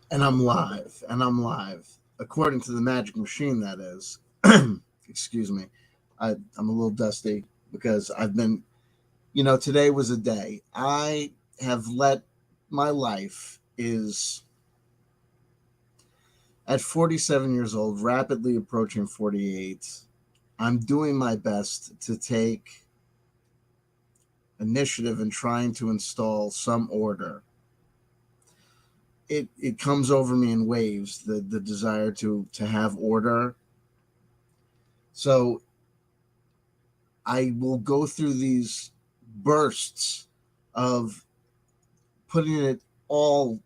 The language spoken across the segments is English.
And I'm live. According to the magic machine, that is. Excuse me. I'm a little dusty because I've been, today was a day. I have let my life is at 47 years old, rapidly approaching 48. I'm doing my best to take initiative in trying to install some order. It comes over me in waves, the desire to have order. So I will go through these bursts of putting it all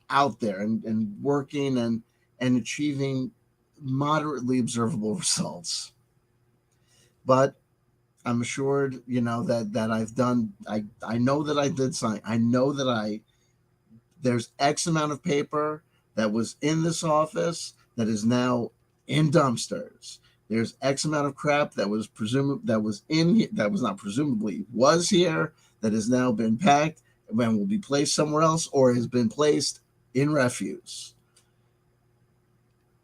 out there and working and achieving moderately observable results. But I'm assured, that I've done. I know that I did something. I know that there's X amount of paper that was in this office that is now in dumpsters. There's X amount of crap that was that was not presumably was here that has now been packed and will be placed somewhere else or has been placed in refuse.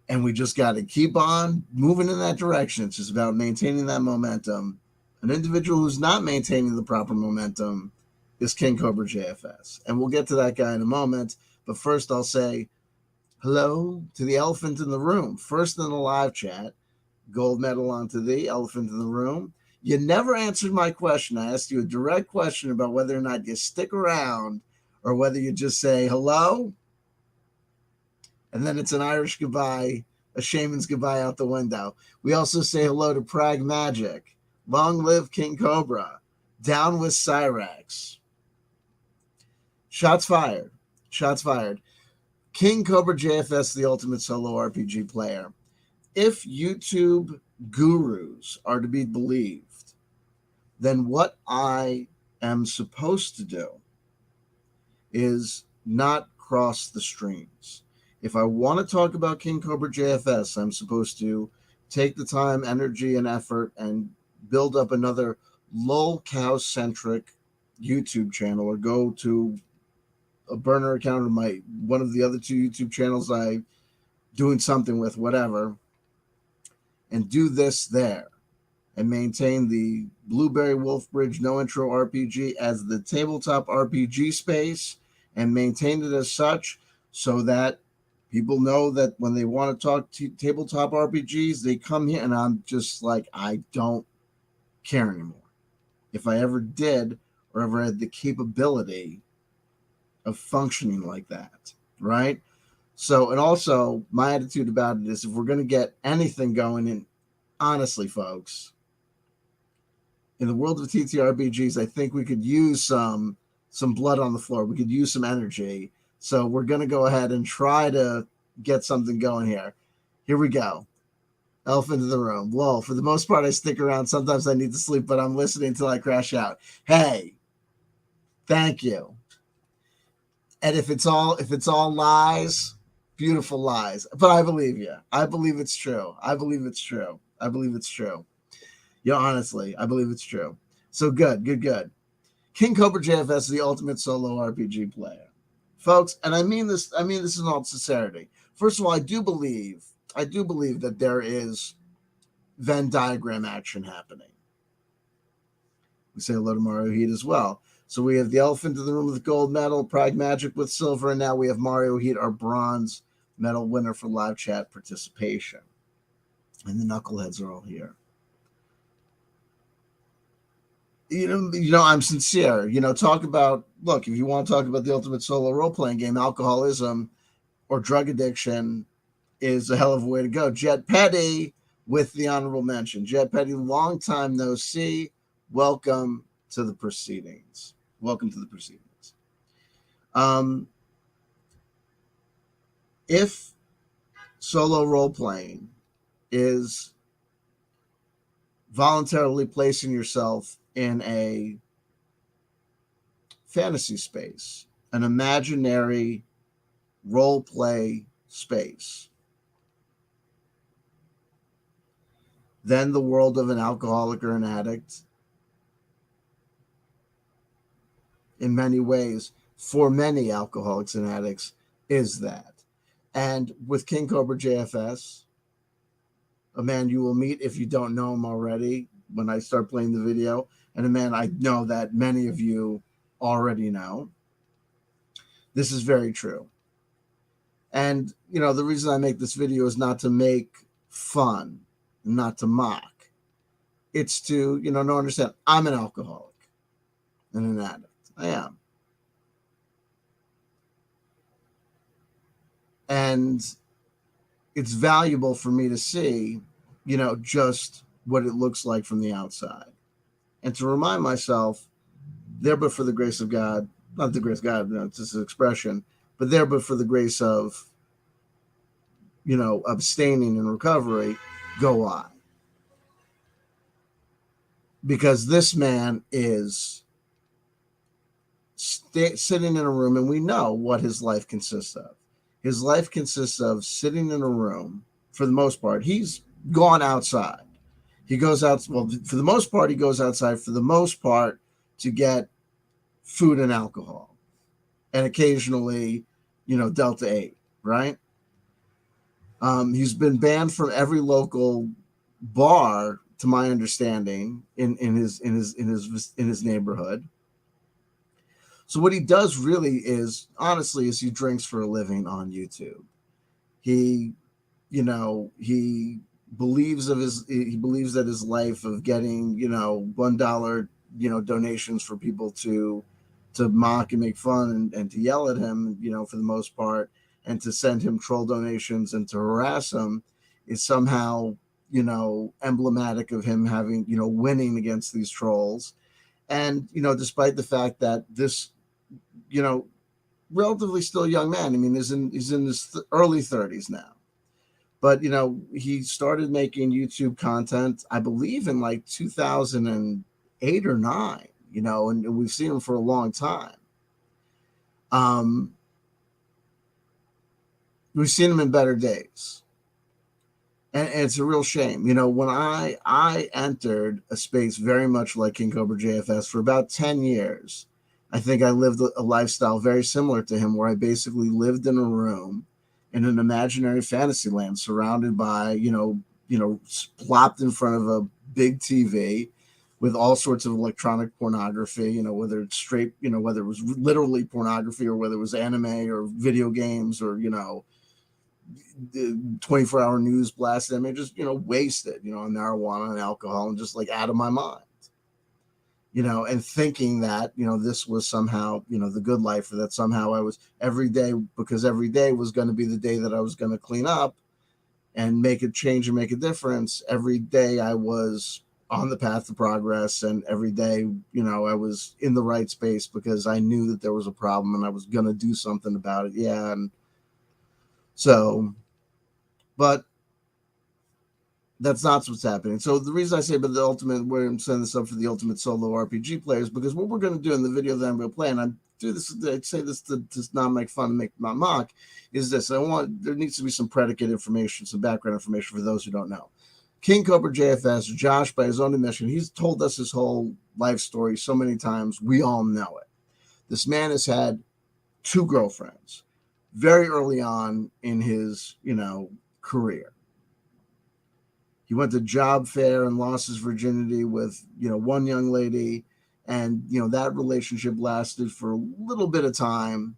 And we just got to keep on moving in that direction. It's just about maintaining that momentum. An individual who's not maintaining the proper momentum is KingCobraJFS. And we'll get to that guy in a moment. But first, I'll say hello to the elephant in the room. First in the live chat, gold medal onto the elephant in the room. You never answered my question. I asked you a direct question about whether or not you stick around or whether you just say hello and then it's an Irish goodbye, a shaman's goodbye out the window. We also say hello to Prag Magic. Long live King Cobra. Down with Cyrax. Shots fired. Shots fired. KingCobraJFS, the ultimate solo RPG player. If YouTube gurus are to be believed, then what I am supposed to do is not cross the streams. If I want to talk about KingCobraJFS, I'm supposed to take the time, energy, and effort and build up another lolcow-centric YouTube channel or go to a burner account of one of the other two YouTube channels I doing something with, whatever, and do this there and maintain the Blueberry Wolfbridge No Intro RPG as the tabletop RPG space and maintain it as such so that people know that when they want to talk tabletop RPGs, they come here and I'm just like, I don't care anymore. If I ever did or ever had the capability of functioning like that, right? So, and also my attitude about it is if we're going to get anything going in, honestly, folks, in the world of TTRPGs, I think we could use some blood on the floor. We could use some energy. So we're going to go ahead and try to get something going here. Here we go. Elephant in the room. Well, for the most part, I stick around. Sometimes I need to sleep, but I'm listening until I crash out. Hey, thank you. And if it's all lies, beautiful lies. But I believe you. I believe it's true. I believe it's true. I believe it's true. Honestly, I believe it's true. So good. KingCobraJFS is the ultimate solo RPG player. Folks, and I mean this in all sincerity. First of all, I do believe that there is Venn diagram action happening. We say hello to Mario Heat as well. So we have the elephant in the room with gold medal, Prag Magic with silver, and now we have Mario Heat, our bronze medal winner for live chat participation. And the knuckleheads are all here. I'm sincere. Talk about, look, if you want to talk about the ultimate solo role-playing game, alcoholism or drug addiction is a hell of a way to go. Jet Petty with the honorable mention. Jet Petty, long time no see. Welcome to the proceedings. If solo role-playing is voluntarily placing yourself in a fantasy space, an imaginary role play space, then the world of an alcoholic or an addict, in many ways, for many alcoholics and addicts, is that. And with King Cobra JFS, a man you will meet if you don't know him already when I start playing the video, and a man I know that many of you already know. This is very true. And, you know, the reason I make this video is not to make fun, not to mock. It's to, you know, no understand. I'm an alcoholic and an addict. I am. And it's valuable for me to see, you know, just what it looks like from the outside. And to remind myself, there but for the grace of God, not the grace of God, no, it's just an expression, but there but for the grace of, you know, abstaining and recovery, go I. Because this man is sitting in a room, and we know what his life consists of. His life consists of sitting in a room, for the most part. He's gone outside. He goes out, well, for the most part, he goes outside, for the most part, to get food and alcohol. And occasionally, you know, Delta 8, right? He's been banned from every local bar, to my understanding, in his neighborhood. So what he does really is, honestly, is he drinks for a living on YouTube. He, you know, he believes that his life of getting, you know, $1, you know, donations for people to mock and make fun and to yell at him, you know, for the most part, and to send him troll donations and to harass him is somehow, you know, emblematic of him having, you know, winning against these trolls. And, you know, despite the fact that this, you know, relatively still young man, I mean, he's in his early 30s now. But, you know, he started making YouTube content, I believe, in like 2008 or 9, you know, and we've seen him for a long time. We've seen him in better days. And it's a real shame. You know, when I entered a space very much like KingCobraJFS for about 10 years, I think I lived a lifestyle very similar to him, where I basically lived in a room in an imaginary fantasy land surrounded by, you know, plopped in front of a big TV with all sorts of electronic pornography, you know, whether it's straight, you know, whether it was literally pornography or whether it was anime or video games or, you know, 24-hour news blast. I mean, just, you know, wasted, you know, on marijuana and alcohol and just like out of my mind, you know, and thinking that, you know, this was somehow, you know, the good life, or that somehow I was every day, because every day was going to be the day that I was going to clean up and make a change and make a difference. Every day I was on the path to progress, and every day, you know, I was in the right space because I knew that there was a problem and I was going to do something about it. Yeah. And so, but that's not what's happening. So the reason I say about the ultimate, where I'm setting this up for the ultimate solo RPG players, because what we're going to do in the video that I'm going to play, and I do this, I say this to not make fun, not mock, is this. There needs to be some predicate information, some background information for those who don't know. KingCobraJFS, Josh, by his own admission, he's told us his whole life story so many times, we all know it. This man has had 2 girlfriends very early on in his, you know, career. He went to job fair and lost his virginity with, you know, one young lady, and, you know, that relationship lasted for a little bit of time.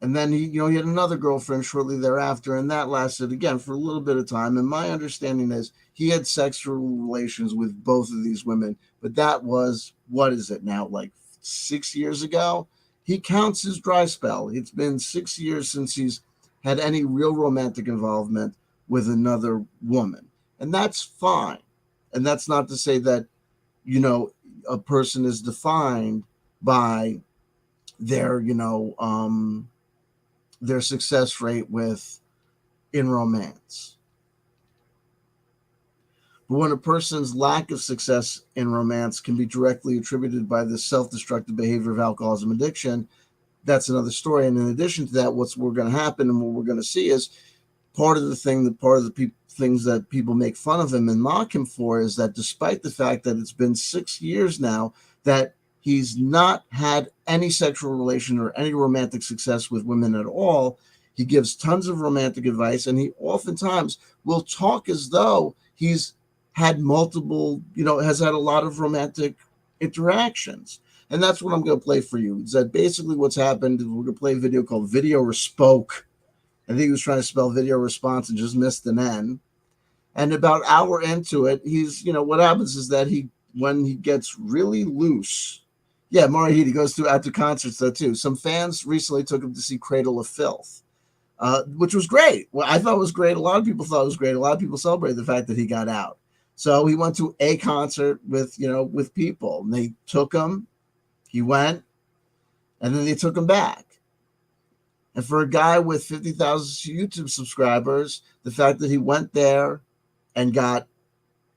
And then he had another girlfriend shortly thereafter, and that lasted again for a little bit of time. And my understanding is he had sexual relations with both of these women, but that was, what is it now, like 6 years ago? He counts his dry spell. It's been 6 years since he's had any real romantic involvement with another woman. And that's fine. And that's not to say that, you know, a person is defined by their, you know, their success rate in romance. But when a person's lack of success in romance can be directly attributed by the self-destructive behavior of alcoholism addiction, that's another story. And in addition to that, what's going to happen and what we're going to see is part of the things that people make fun of him and mock him for is that despite the fact that it's been 6 years now that He's not had any sexual relation or any romantic success with women at all. He gives tons of romantic advice, and he oftentimes will talk as though he's had multiple, has had a lot of romantic interactions. And that's what I'm going to play for you. Is that basically what's happened? We're going to play a video called Video Respoke. I think he was trying to spell video response and just missed an N. And about an hour into it, he's, what happens is that when he gets really loose, yeah, Marahidi goes out to concerts though too. Some fans recently took him to see Cradle of Filth, which was great. Well, I thought it was great. A lot of people thought it was great. A lot of people celebrated the fact that he got out. So he went to a concert with people, and they took him. He went, and then they took him back. And for a guy with 50,000 YouTube subscribers, the fact that he went there and got,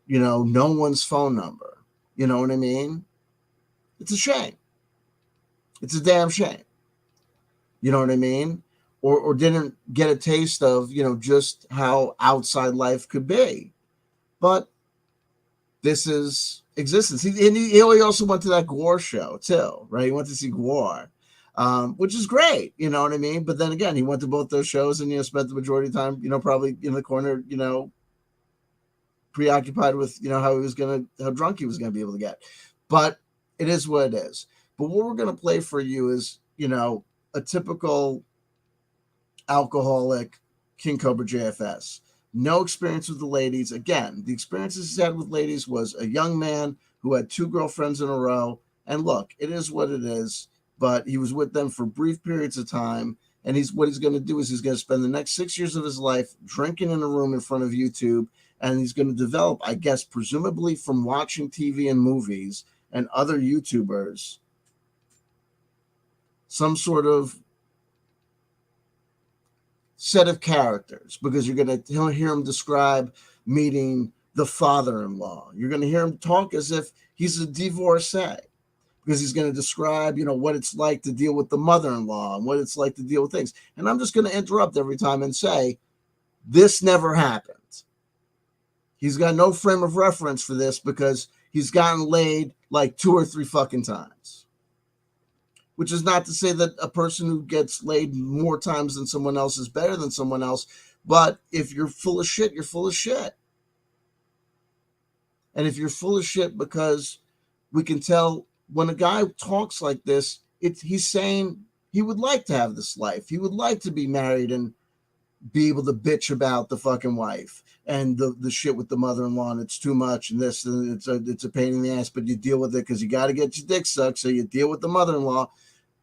no one's phone number, you know what I mean? It's a shame. It's a damn shame. You know what I mean? Or didn't get a taste of, just how outside life could be. But this is existence. He also went to that Gore show too, right? He went to see Gore. Which is great, you know what I mean? But then again, he went to both those shows and, spent the majority of the time, probably in the corner, preoccupied with, how drunk he was going to be able to get. But it is what it is. But what we're going to play for you is, a typical alcoholic KingCobraJFS. No experience with the ladies. Again, the experiences he had with ladies was a young man who had 2 girlfriends in a row. And look, it is what it is. But he was with them for brief periods of time. And what he's going to do is he's going to spend the next 6 years of his life drinking in a room in front of YouTube. And he's going to develop, I guess, presumably from watching TV and movies and other YouTubers, some sort of set of characters. Because you're going to hear him describe meeting the father-in-law. You're going to hear him talk as if he's a divorcee. Because he's going to describe, what it's like to deal with the mother-in-law and what it's like to deal with things. And I'm just going to interrupt every time and say, this never happened. He's got no frame of reference for this because he's gotten laid like 2 or 3 fucking times. Which is not to say that a person who gets laid more times than someone else is better than someone else. But if you're full of shit, you're full of shit. And if you're full of shit because we can tell when a guy talks like this, he's saying he would like to have this life. He would like to be married and be able to bitch about the fucking wife and the shit with the mother-in-law, and it's too much, and this, and it's a pain in the ass, but you deal with it because you got to get your dick sucked, so you deal with the mother-in-law.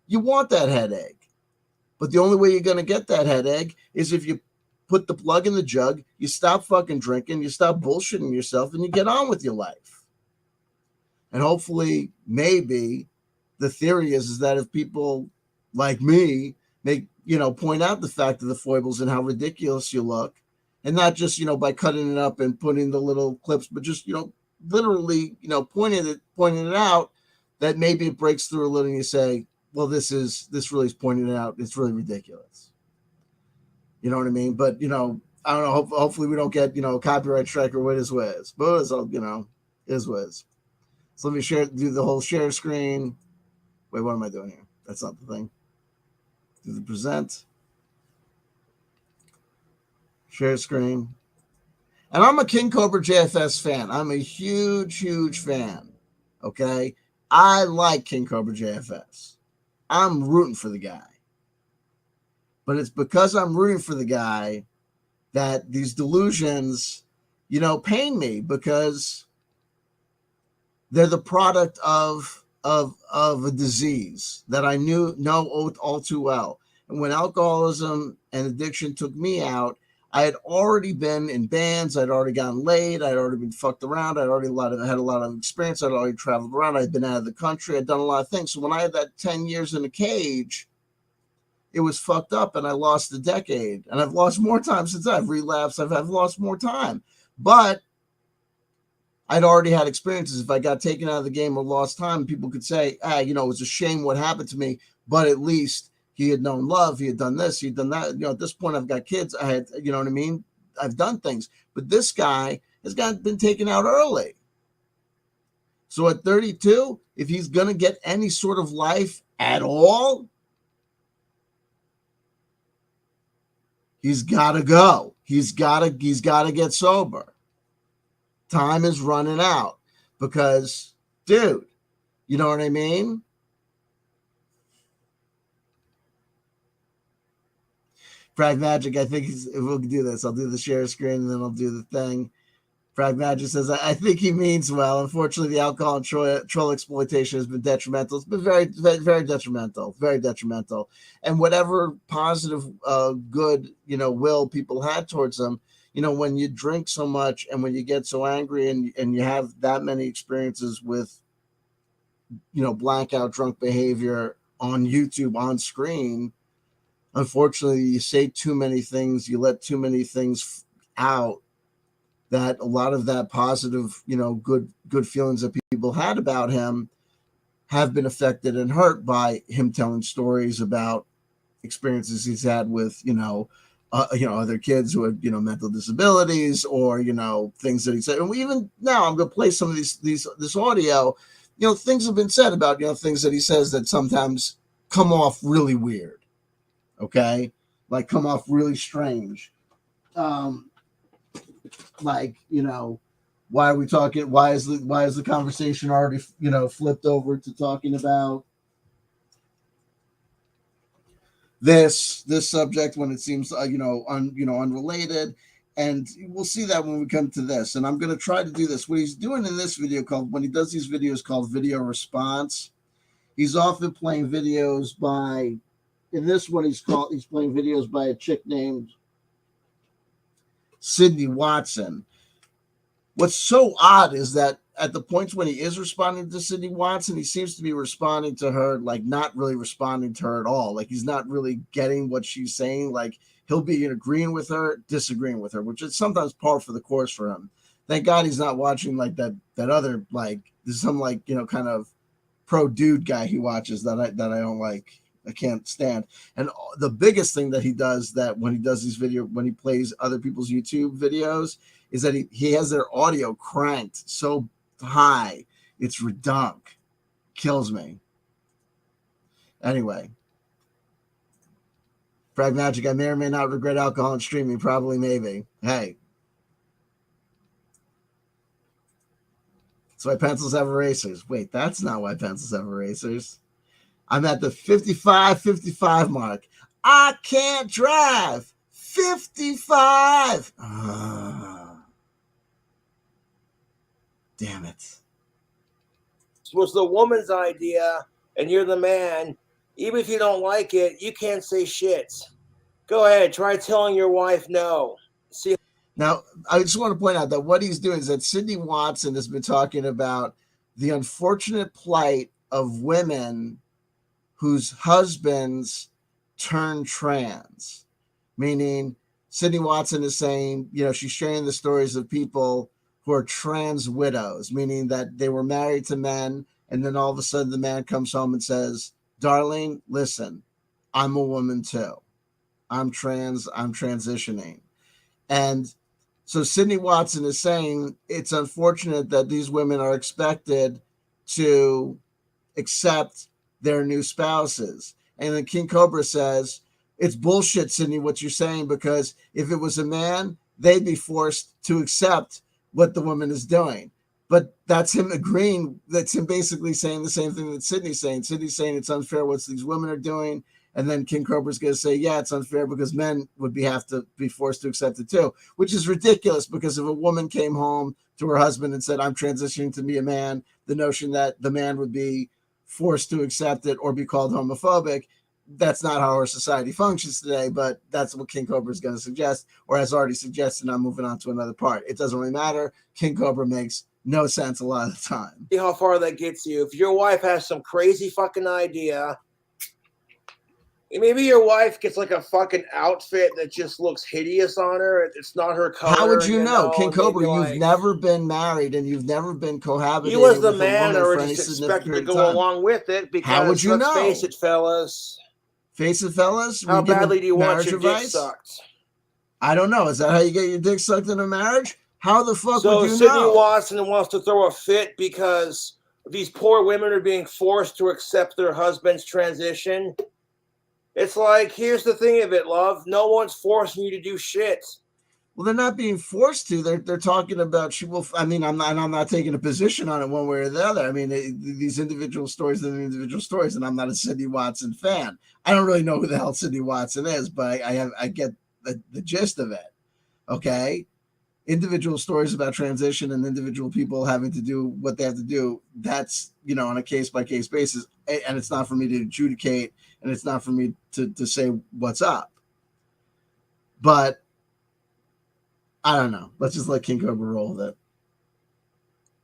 You want that headache. But the only way you're going to get that headache is if you put the plug in the jug, you stop fucking drinking, you stop bullshitting yourself, and you get on with your life. And hopefully, maybe the theory is that if people like me make, point out the fact of the foibles and how ridiculous you look, and not just, by cutting it up and putting the little clips, but just, literally, pointing it out, that maybe it breaks through a little and you say, well, this really is pointing it out. It's really ridiculous. You know what I mean? But, I don't know. Hopefully we don't get, a copyright strike or what is whiz. But it's all, is whiz. So let me do the whole share screen. Wait, what am I doing here? That's not the thing. Do the present. Share screen. And I'm a KingCobraJFS fan. I'm a huge, huge fan. Okay? I like KingCobraJFS. I'm rooting for the guy. But it's because I'm rooting for the guy that these delusions, pain me, because they're the product of a disease that I know all too well. And when alcoholism and addiction took me out, I had already been in bands. I'd already gotten laid. I'd already been fucked around. I'd already had a lot of experience. I'd already traveled around. I'd been out of the country. I'd done a lot of things. So when I had that 10 years in a cage, it was fucked up, and I lost a decade. And I've lost more time since I've relapsed. I've lost more time. But I'd already had experiences. If I got taken out of the game or lost time, people could say, it was a shame what happened to me, but at least he had known love. He had done this. He had done that. At this point, I've got kids. I had, you know what I mean? I've done things. But this guy has been taken out early. So at 32, if he's going to get any sort of life at all, he's got to go. He's got to get sober. Time is running out because, dude, you know what I mean? Frag Magic, I think we'll do this. I'll do the share screen and then I'll do the thing. Frag Magic says, I think he means well. Unfortunately, the alcohol and troll exploitation has been detrimental. It's been very, very, very detrimental, very detrimental. And whatever positive, good, will people had towards them, when you drink so much and when you get so angry and you have that many experiences with, blackout drunk behavior on YouTube, on screen, unfortunately, you say too many things, you let too many things out, that a lot of that positive, good feelings that people had about him have been affected and hurt by him telling stories about experiences he's had with, other kids who have, mental disabilities or, things that he said. And even now, I'm going to play some of this audio. Things have been said about, things that he says that sometimes come off really weird. Okay. Like come off really strange. Like, why are we talking? Why is the conversation already, flipped over to talking about this subject when it seems, unrelated? And we'll see that when we come to this. And I'm going to try to do this. What he's doing in this video when he does these videos called video response, he's often playing videos in this one, he's playing videos by a chick named Sydney Watson. What's so odd is that at the points when he is responding to Sydney Watson, he seems to be responding to her, like not really responding to her at all. Like he's not really getting what she's saying. Like he'll be agreeing with her, disagreeing with her, which is sometimes par for the course for him. Thank God he's not watching like that other, like there's some like, kind of pro dude guy he watches that I don't like. I can't stand. And the biggest thing that he does, that when he does these when he plays other people's YouTube videos, is that he has their audio cranked so high, it's redunk. Kills me. Anyway. Frag Magic, I may or may not regret alcohol and streaming. Probably, maybe. Hey. That's why pencils have erasers. Wait, that's not why pencils have erasers. I'm at the 55 mark. I can't drive. 55. Damn it. This was the woman's idea, and you're the man. Even if you don't like it, you can't say shit. Go ahead. Try telling your wife no. See. Now, I just want to point out that what he's doing is that Sydney Watson has been talking about the unfortunate plight of women whose husbands turn trans, meaning Sydney Watson is saying, she's sharing the stories of people who are trans widows, meaning that they were married to men, and then all of a sudden the man comes home and says, darling, listen, I'm a woman too. I'm trans, I'm transitioning. And so Sydney Watson is saying it's unfortunate that these women are expected to accept their new spouses. And then King Cobra says, it's bullshit, Sydney, what you're saying, because if it was a man, they'd be forced to accept what the woman is doing. But that's him agreeing. That's him basically saying the same thing that Sydney's saying. Sydney's saying it's unfair what these women are doing. And then King Cobra's going to say, yeah, it's unfair because men would have to be forced to accept it too, which is ridiculous, because if a woman came home to her husband and said, I'm transitioning to be a man, the notion that the man would be forced to accept it or be called homophobic, that's not how our society functions today, but that's what King Cobra is going to suggest, or has already suggested. I'm moving on to another part. It doesn't really matter. King Cobra makes no sense a lot of the time. See how far that gets you. If your wife has some crazy fucking idea, maybe your wife gets like a fucking outfit that just looks hideous on her. It's not her color. How would you know? King Cobra, you've never been married and you've never been cohabitating. You as the man are just expected to go along with it, because how would you let's know? Face it, fellas. Face it, fellas. How badly do you want your dick sucked? I don't know. Is that how you get your dick sucked in a marriage? How the fuck would you know? So Sydney Watson wants to throw a fit because these poor women are being forced to accept their husband's transition. It's like, here's the thing of it, love. No one's forcing you to do shit. Well, they're not being forced to. They're talking about she will. I mean, I'm not taking a position on it one way or the other. I mean, these individual stories are individual stories, and I'm not a Cindy Watson fan. I don't really know who the hell Cindy Watson is, but I get the gist of it. Okay, individual stories about transition and individual people having to do what they have to do. That's, on a case by case basis, and it's not for me to adjudicate, and it's not for me to say what's up. But I don't know. Let's just let King Cobra roll with it.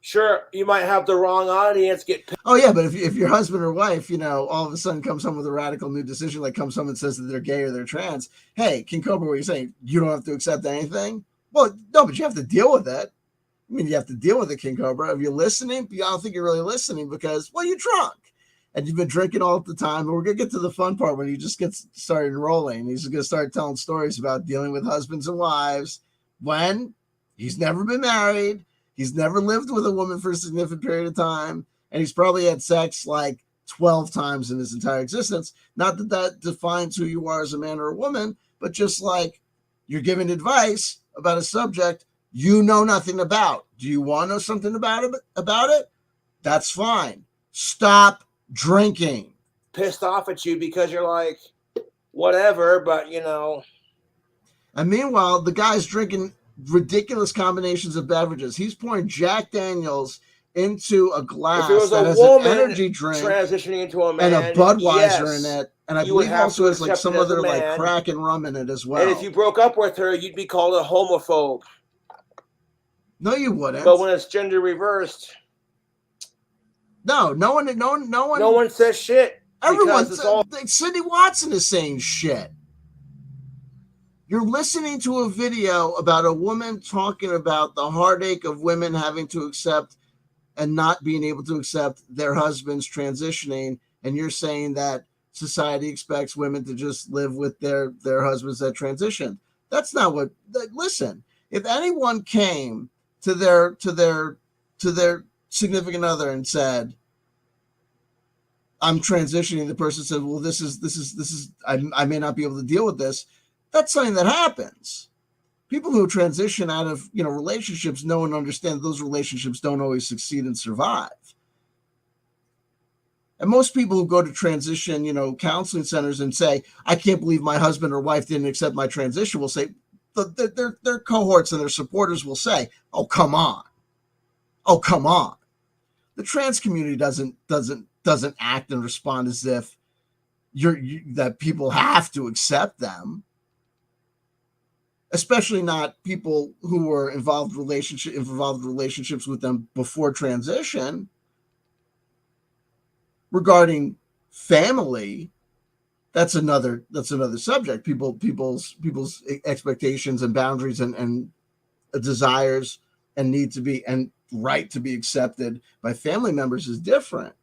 Sure, you might have the wrong audience get picked. Oh, yeah, but if your husband or wife, all of a sudden comes home with a radical new decision, like comes home and says that they're gay or they're trans, hey, King Cobra, what are you saying? You don't have to accept anything? Well, no, but you have to deal with it. I mean, you have to deal with it, King Cobra. If you're listening, I don't think you're really listening because, well, you're drunk. And you've been drinking all the time. And we're going to get to the fun part when he just gets started rolling. He's going to start telling stories about dealing with husbands and wives when he's never been married. He's never lived with a woman for a significant period of time. And he's probably had sex like 12 times in his entire existence. Not that that defines who you are as a man or a woman, but just like you're giving advice about a subject you know nothing about. Do you want to know something about it? That's fine. Stop drinking. Pissed off at you because you're like, whatever, but And meanwhile, the guy's drinking ridiculous combinations of beverages. He's pouring Jack Daniels into a glass that has an energy drink transitioning into a man, and a Budweiser in it. And I believe also has like some other like crack and rum in it as well. And if you broke up with her, you'd be called a homophobe. No, you wouldn't. But when it's gender reversed, no one says shit. Everyone, Cindy Watson is saying shit. You're listening to a video about a woman talking about the heartache of women having to accept and not being able to accept their husbands transitioning, and you're saying that society expects women to just live with their husbands that transition. That's not what. Listen, if anyone came to their significant other and said, I'm transitioning, the person said, well, this is I may not be able to deal with this. That's something that happens. People who transition out of relationships know and understand those relationships don't always succeed and survive. And most people who go to transition counseling centers and say, I can't believe my husband or wife didn't accept my transition, will say, their cohorts and their supporters will say, oh come on. The trans community doesn't act and respond as if that people have to accept them, especially not people who were involved relationships with them before transition. Regarding family, that's another subject. People's expectations and boundaries and desires and need to be and right to be accepted by family members is different.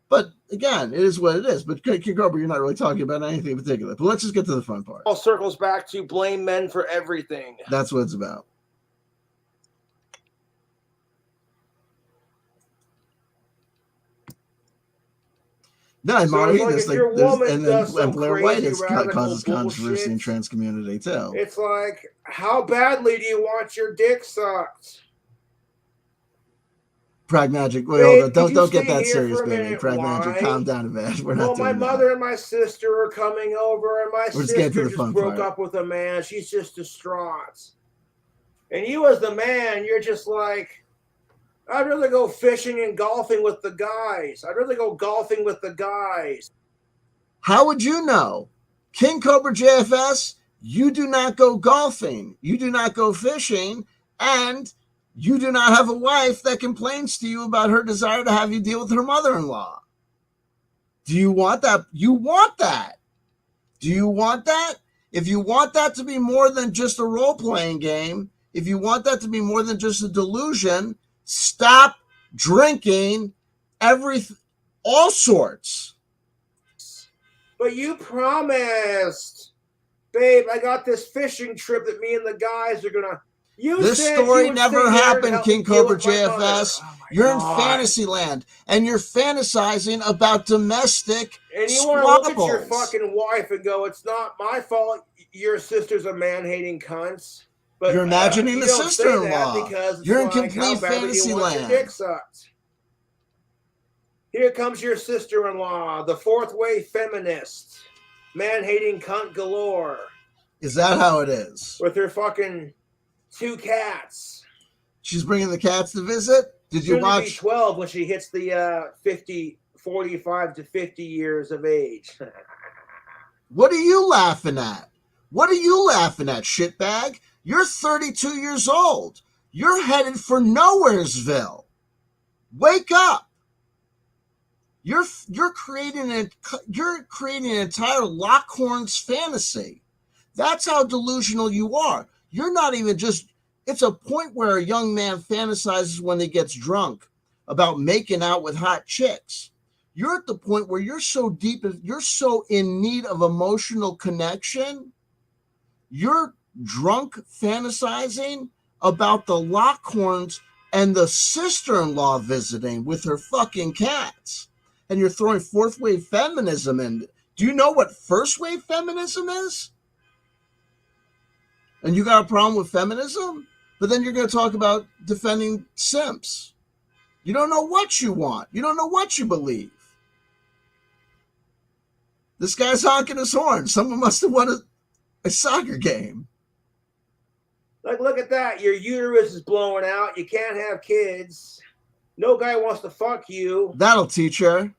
But again, it is what it is. But King Cobra, you're not really talking about anything in particular. But let's just get to the fun part. All circles back to blame men for everything. That's what it's about. No, I'm already this like and Blair White causes controversy in trans community too. It's like, how badly do you want your dick sucked? Pragmatic. Wait, hold on. Don't get that serious, baby. Pragmatic. Calm down a bit. We're not doing that. My mother and my sister are coming over, and my sister just broke up with a man. She's just distraught. And you, as the man, you're just like, I'd rather go fishing and golfing with the guys. I'd rather go golfing with the guys. How would you know? KingCobraJFS, you do not go golfing. You do not go fishing. And you do not have a wife that complains to you about her desire to have you deal with her mother-in-law. Do you want that? You want that. Do you want that? If you want that to be more than just a role-playing game, if you want that to be more than just a delusion, stop drinking all sorts. But you promised, babe, I got this fishing trip that me and the guys are gonna. This story never happened, KingCobraJFS. You're in fantasy land, and you're fantasizing about domestic and you squabbles. want to look at your fucking wife and go, it's not my fault your sister's a man-hating cunt. But you're imagining the sister-in-law. Because you're in complete fantasy land. Your dick sucked. Here comes your sister-in-law, the fourth-way feminist, man-hating cunt galore. Is that how it is? With her fucking 2 cats. She's bringing the cats to visit? Did you watch? She'll be 12 when she hits the 45 to 50 years of age. What are you laughing at? What are you laughing at, shitbag? You're 32 years old. You're headed for Nowheresville. Wake up. You're creating an entire Lockhorn's fantasy. That's how delusional you are. You're not even just, it's a point where a young man fantasizes when he gets drunk about making out with hot chicks. You're at the point where you're so deep, you're so in need of emotional connection. You're drunk fantasizing about the Lockhorns and the sister-in-law visiting with her fucking cats. And you're throwing fourth-wave feminism in. Do you know what first-wave feminism is? And you got a problem with feminism? But then you're going to talk about defending simps. You don't know what you want. You don't know what you believe. This guy's honking his horn. Someone must have won a soccer game. Like, look at that. Your uterus is blowing out. You can't have kids. No guy wants to fuck you. That'll teach her.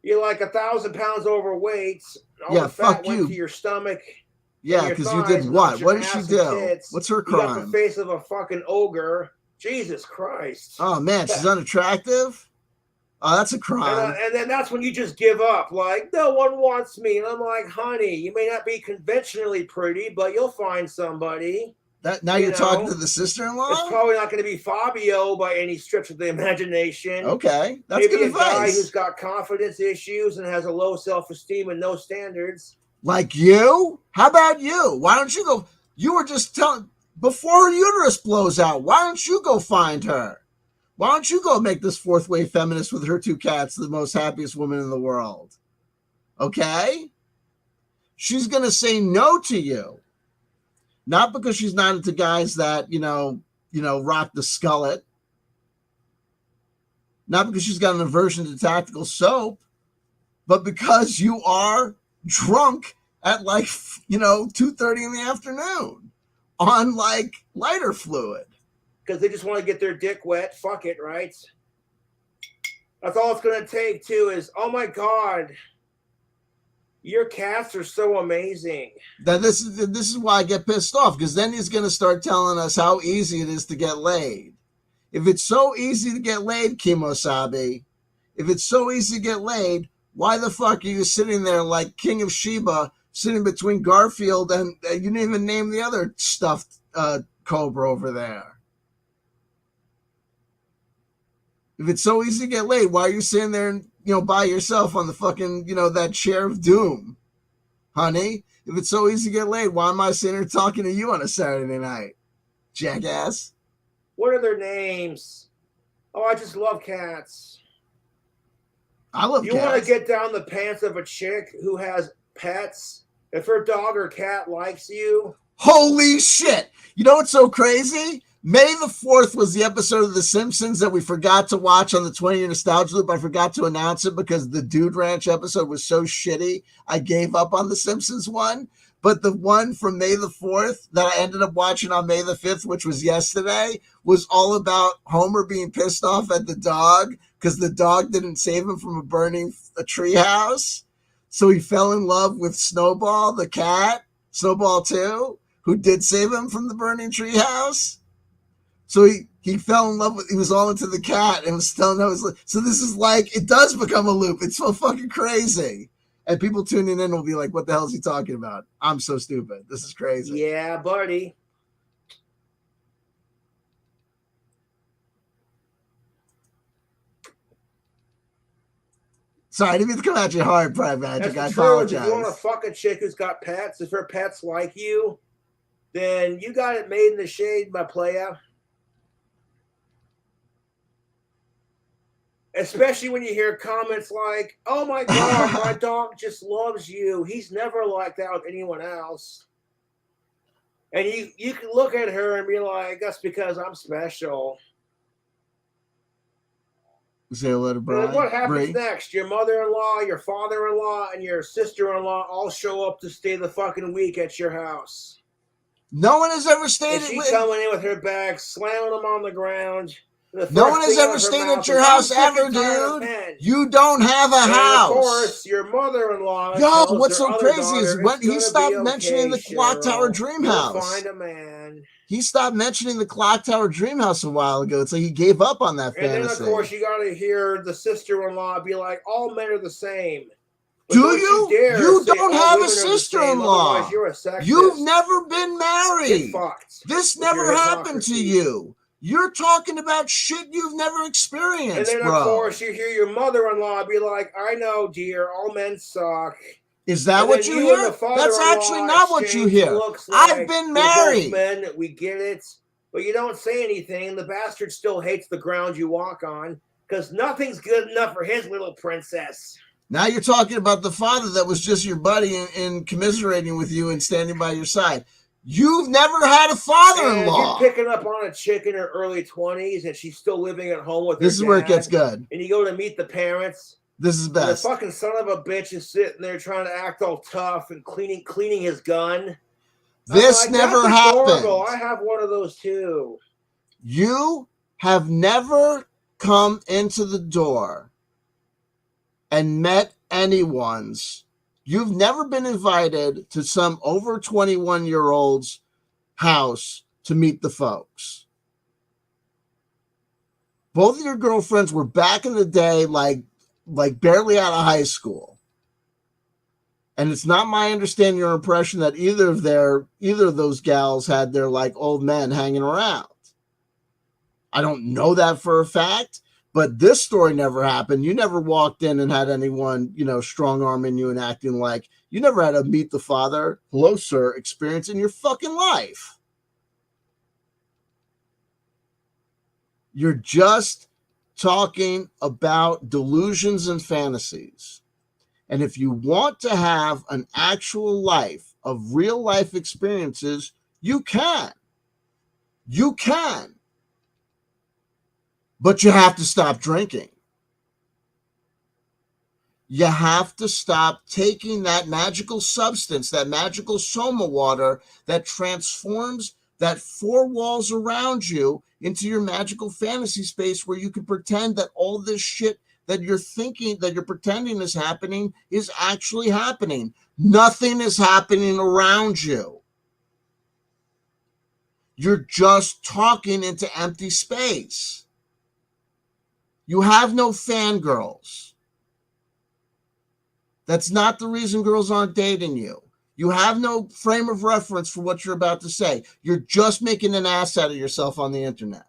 You're like 1,000 pounds overweight. All yeah, the fat fuck went you. To your stomach. Yeah, because you did what? What did she do? Tits. What's her crime? You got the face of a fucking ogre. Jesus Christ. Oh, man, she's unattractive? Oh, that's a crime. And then that's when you just give up. Like, no one wants me. And I'm like, honey, you may not be conventionally pretty, but you'll find somebody. Now you're talking to the sister-in-law? It's probably not going to be Fabio by any stretch of the imagination. Okay, that's good advice. Maybe a guy who's got confidence issues and has a low self-esteem and no standards. Like you? How about you? Why don't you go? You were just telling, before her uterus blows out, why don't you go find her? Why don't you go make this fourth-wave feminist with her 2 cats the most happiest woman in the world? Okay? She's going to say no to you. Not because she's not into guys that, you know, rock the skullet. Not because she's got an aversion to tactical soap, but because you are drunk at 2:30 in the afternoon on lighter fluid. Because they just want to get their dick wet. Fuck it, right? That's all it's going to take, too, is, oh, my God, your cats are so amazing. This is why I get pissed off, because then he's going to start telling us how easy it is to get laid. If it's so easy to get laid, Kimosabe, if it's so easy to get laid, why the fuck are you sitting there like King of Sheba, sitting between Garfield and you didn't even name the other stuffed cobra over there? If it's so easy to get laid, why are you sitting there, by yourself on the fucking, that chair of doom, honey? If it's so easy to get laid, why am I sitting here talking to you on a Saturday night, jackass? What are their names? Oh, I just love cats. I love cats. You want to get down the pants of a chick who has pets? If her dog or cat likes you? Holy shit. You know what's so crazy? May the 4th was the episode of The Simpsons that we forgot to watch on the 20-year nostalgia loop. I forgot to announce it because the Dude Ranch episode was so shitty. I gave up on the Simpsons one. But the one from May the 4th that I ended up watching on May the 5th, which was yesterday, was all about Homer being pissed off at the dog because the dog didn't save him from a treehouse. So he fell in love with Snowball, the cat, Snowball 2, who did save him from the burning treehouse. So he fell in love with, he was all into the cat and was telling him, so this is it does become a loop. It's so fucking crazy. And people tuning in will be like, what the hell is he talking about? I'm so stupid. This is crazy. Yeah, buddy. Sorry, I didn't mean to come at you hard, Private Magic. I true. apologize. If you want to fuck a chick who's got pets, if her pets like you, then you got it made in the shade, my playa. Especially when you hear comments like, "Oh my God, my dog just loves you. He's never like that with anyone else." And you can look at her and be like, "That's because I'm special." Say hello to Brian. And what happens next? Your mother-in-law, your father-in-law, and your sister-in-law all show up to stay the fucking week at your house. No one has ever stayed. And she coming in with her bags, slamming them on the ground. No one has ever stayed at your house ever, dude. You don't have a house. Of course, your mother-in-law. Yo, what's so crazy is when he stopped mentioning the Clock Tower Dream House. Find a man. He stopped mentioning the Clock Tower Dream House a while ago. It's like he gave up on that fantasy. And then, of course, you got to hear the sister-in-law be like, "All men are the same." But do you? You don't have a sister-in-law. You've never been married. This never happened to you. You're talking about shit you've never experienced, and then, of course, you hear your mother-in-law be like, "I know, dear, all men suck." Is that what you hear? That's actually not what you hear. I've been married. Men, we get it. But you don't say anything. The bastard still hates the ground you walk on because nothing's good enough for his little princess. Now you're talking about the father that was just your buddy and commiserating with you and standing by your side. You've never had a father-in-law. You're picking up on a chick in her early 20s and she's still living at home with her This is dad, where it gets good. And you go to meet the parents. This is best. The fucking son of a bitch is sitting there trying to act all tough and cleaning his gun. This never happened. I have one of those too. You have never come into the door and met anyone's. You've never been invited to some over 21-year-old's house to meet the folks. Both of your girlfriends were back in the day, like barely out of high school. And it's not my understanding or impression that either of those gals had their like old men hanging around. I don't know that for a fact. But this story never happened. You never walked in and had anyone, strong-arming you and acting like you never had a meet the father, hello, sir, experience in your fucking life. You're just talking about delusions and fantasies. And if you want to have an actual life of real life experiences, you can. You can. But you have to stop drinking. You have to stop taking that magical substance, that magical soma water that transforms that four walls around you into your magical fantasy space where you can pretend that all this shit that you're thinking, that you're pretending is happening, is actually happening. Nothing is happening around you. You're just talking into empty space. You have no fangirls. That's not the reason girls aren't dating you. You have no frame of reference for what you're about to say. You're just making an ass out of yourself on the internet.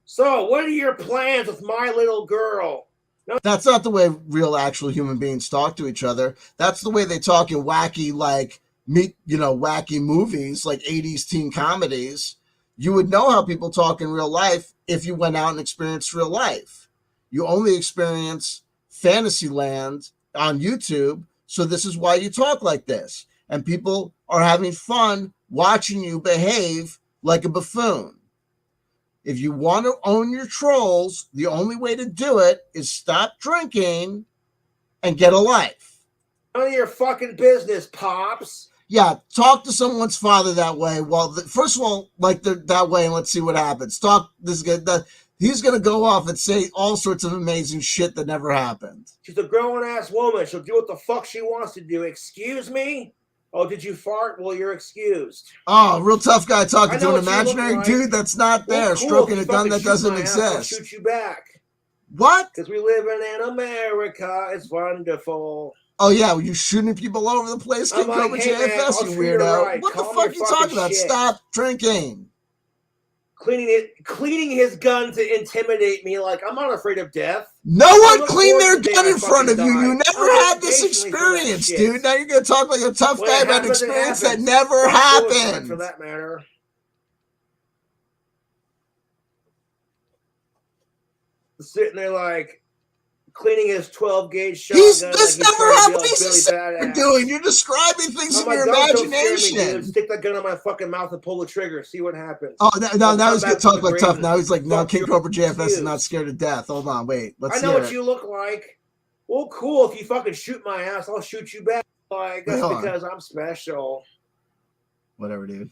So, what are your plans with my little girl? No. That's not the way real, actual human beings talk to each other. That's the way they talk in wacky, wacky movies, like 80s teen comedies. You would know how people talk in real life if you went out and experienced real life. You only experience fantasy land on YouTube, so this is why you talk like this. And people are having fun watching you behave like a buffoon. If you want to own your trolls, the only way to do it is stop drinking and get a life. None of your fucking business, Pops. Yeah, talk to someone's father that way. Well, first of all, that way, and let's see what happens. He's going to go off and say all sorts of amazing shit that never happened. She's a grown-ass woman. She'll do what the fuck she wants to do. Excuse me? Oh, did you fart? Well, you're excused. Oh, real tough guy talking to an imaginary dude that's not there, stroking a gun that doesn't exist. I'll shoot you back. What? Because we live in America. It's wonderful. Oh, yeah, well, you're shooting people all over the place. KingCobraJFS, you weirdo. Right. What the fuck are you talking about? Shit. Stop drinking. cleaning his gun to intimidate me like I'm not afraid of death. No one cleaned their gun in front of you. You never had this experience, dude. Now you're going to talk like a tough guy about an experience that never happened. For that matter. Sitting there like cleaning his 12-gauge shotgun. This never happened. This is what you're doing. You're describing things in your imagination. Me, stick that gun on my fucking mouth and pull the trigger. See what happens. Oh, no, now he's going to talk like tough. Now he's like, no, KingCobraJFS is not scared of death. Hold on, wait. I know what you look like. Well, cool. If you fucking shoot my ass, I'll shoot you back. Like, that's because I'm special. Whatever, dude.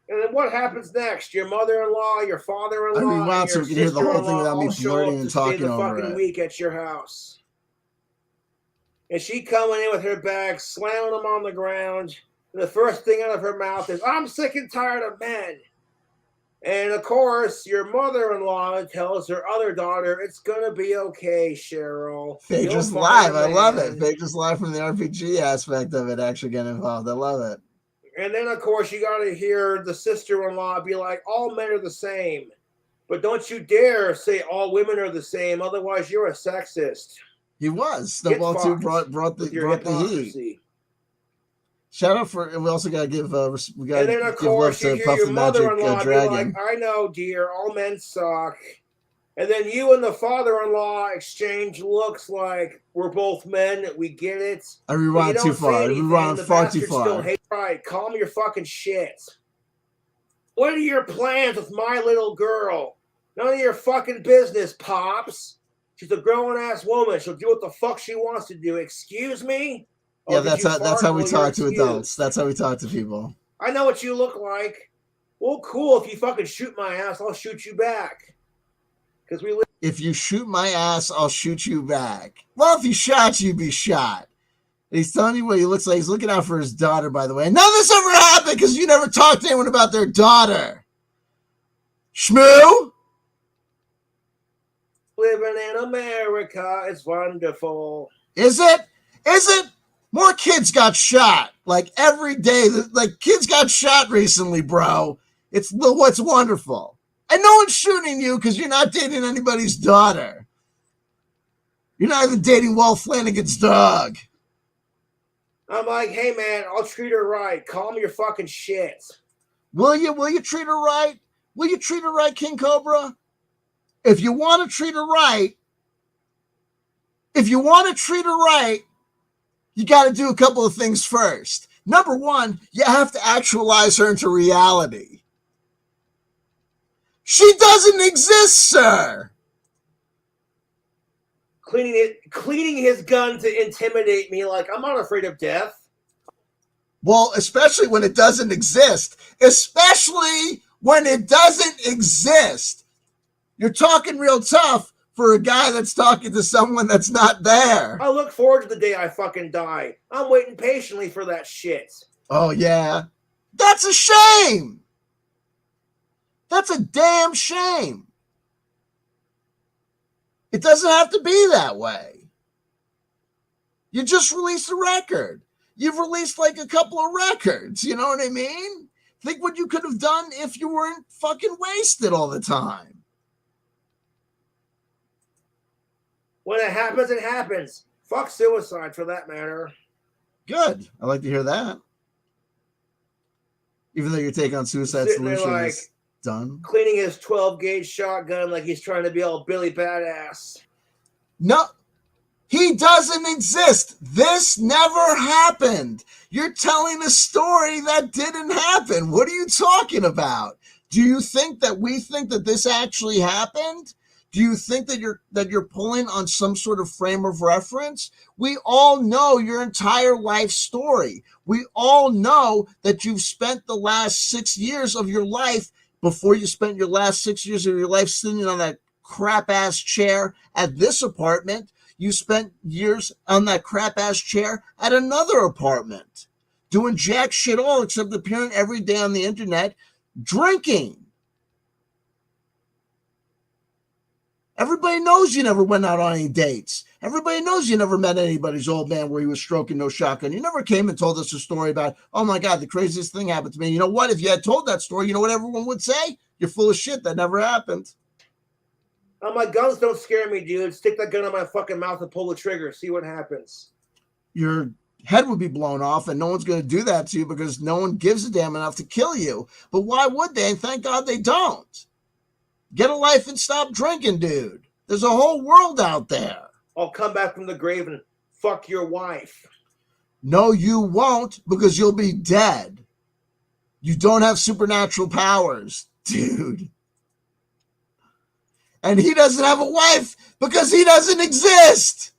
And then what happens next? Your mother-in-law, your father-in-law, I rewound so we can hear the whole thing without me blurting and talking over it. Fucking week at your house, and she coming in with her bag, slamming them on the ground. And the first thing out of her mouth is, "I'm sick and tired of men." And of course, your mother-in-law tells her other daughter, "It's gonna be okay, Cheryl." Phaedra's live. I love it. Phaedra's live from the RPG aspect of it actually getting involved. I love it. And then, of course, you got to hear the sister-in-law be like, all men are the same. But don't you dare say all women are the same. Otherwise, you're a sexist. He was. Snowball 2 brought the heat. Shout out for, and we also got to give, we got to give love to Puff the Magic Dragon. Like, I know, dear, all men suck. And then you and the father-in-law exchange looks like we're both men. We get it. I rewound too far. I rewound far too far. Right, calm your fucking shit. What are your plans with my little girl? None of your fucking business, Pops. She's a grown-ass woman. She'll do what the fuck she wants to do. Excuse me? Yeah, that's how we talk to adults. That's how we talk to people. I know what you look like. Well, cool. If you fucking shoot my ass, I'll shoot you back. If you shoot my ass, I'll shoot you back. Well, if he shot you, be shot. And he's telling you what he looks like. He's looking out for his daughter, by the way. And none of this ever happened because you never talked to anyone about their daughter. Shmoo? Living in America is wonderful. Is it? Is it? More kids got shot. Like every day. Like kids got shot recently, bro. It's what's wonderful. And no one's shooting you because you're not dating anybody's daughter. You're not even dating Walt Flanagan's dog. I'm like, hey, man, I'll treat her right. Calm your fucking shit. Will you? Will you treat her right? Will you treat her right, King Cobra? If you want to treat her right, you got to do a couple of things first. Number one, you have to actualize her into reality. She doesn't exist, sir. Cleaning his gun to intimidate me like I'm not afraid of death. Well, especially when it doesn't exist. Especially when it doesn't exist. You're talking real tough for a guy that's talking to someone that's not there. I look forward to the day I fucking die. I'm waiting patiently for that shit. Oh, yeah. That's a shame. That's a damn shame. It doesn't have to be that way. You just released a record. You've released like a couple of records. You know what I mean? Think what you could have done if you weren't fucking wasted all the time. When it happens, it happens. Fuck suicide for that matter. Good. I like to hear that. Even though your take on suicide solution is done. Cleaning his 12-gauge shotgun like he's trying to be all Billy Badass. No, he doesn't exist. This never happened. You're telling a story that didn't happen. What are you talking about? Do you think that we think that this actually happened? Do you think that you're pulling on some sort of frame of reference? We all know your entire life story. We all know that you've spent the last 6 years of your life, before you spent your last 6 years of your life sitting on that crap-ass chair at this apartment, you spent years on that crap-ass chair at another apartment, doing jack shit all except appearing every day on the internet, drinking. Everybody knows you never went out on any dates. Everybody knows you never met anybody's old man where he was stroking no shotgun. You never came and told us a story about, oh my God, the craziest thing happened to me. You know what? If you had told that story, you know what everyone would say? You're full of shit. That never happened. Oh, my guns don't scare me, dude. Stick that gun in my fucking mouth and pull the trigger. See what happens. Your head would be blown off, and no one's going to do that to you because no one gives a damn enough to kill you. But why would they? And thank God they don't. Get a life and stop drinking, dude. There's a whole world out there. I'll come back from the grave and fuck your wife. No, you won't, because you'll be dead. You don't have supernatural powers, dude. And he doesn't have a wife because he doesn't exist.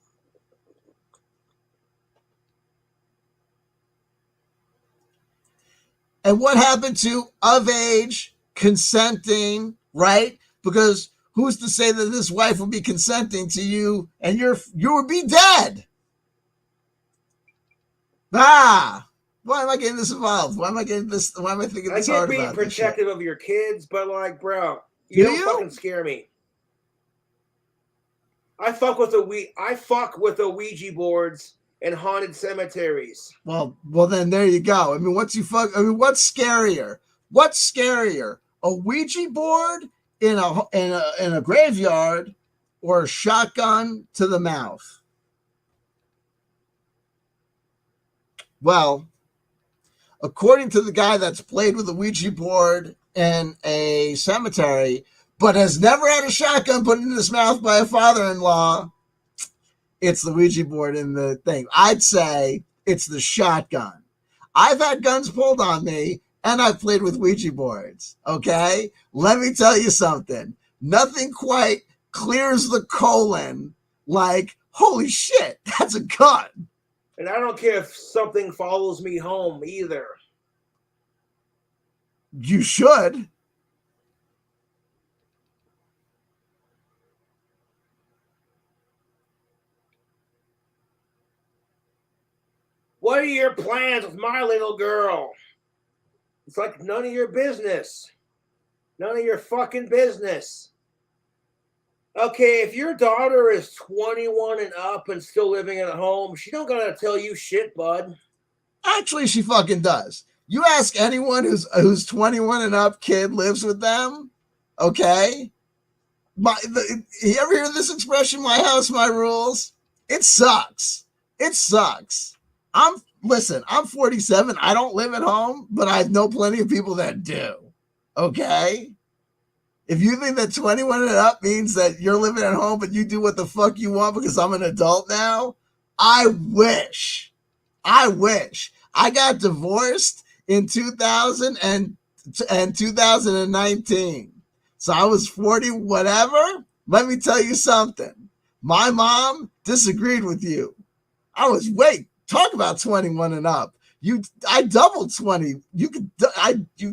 And what happened to of age, consenting, right? Because who's to say that this wife would be consenting to you and you would be dead? Why am I getting this involved? Why am I getting this? Why am I thinking this hard about this? I get being protective of your kids, but like, bro, you don't fucking scare me. I fuck with the Ouija boards and haunted cemeteries. Well, then there you go. I mean, what's scarier? What's scarier? A Ouija board in a graveyard or a shotgun to the mouth? Well, according to the guy that's played with a Ouija board in a cemetery, but has never had a shotgun put in his mouth by a father-in-law, it's the Ouija board in the thing. I'd say it's the shotgun. I've had guns pulled on me, and I've played with Ouija boards, okay? Let me tell you something. Nothing quite clears the colon like, holy shit, that's a gun. And I don't care if something follows me home either. You should. What are your plans with my little girl? It's like none of your business. None of your fucking business. Okay, if your daughter is 21 and up and still living at home, she don't gotta tell you shit, bud. Actually, she fucking does. You ask anyone who's 21 and up kid lives with them, okay? You ever hear this expression, my house, my rules? It sucks. It sucks. I'm 47. I don't live at home, but I know plenty of people that do, okay? If you think that 21 and up means that you're living at home but you do what the fuck you want because I'm an adult now, I wish. I got divorced in 2000 and 2019. So I was 40, whatever. Let me tell you something. My mom disagreed with you. Talk about 21 and up. I doubled 20. You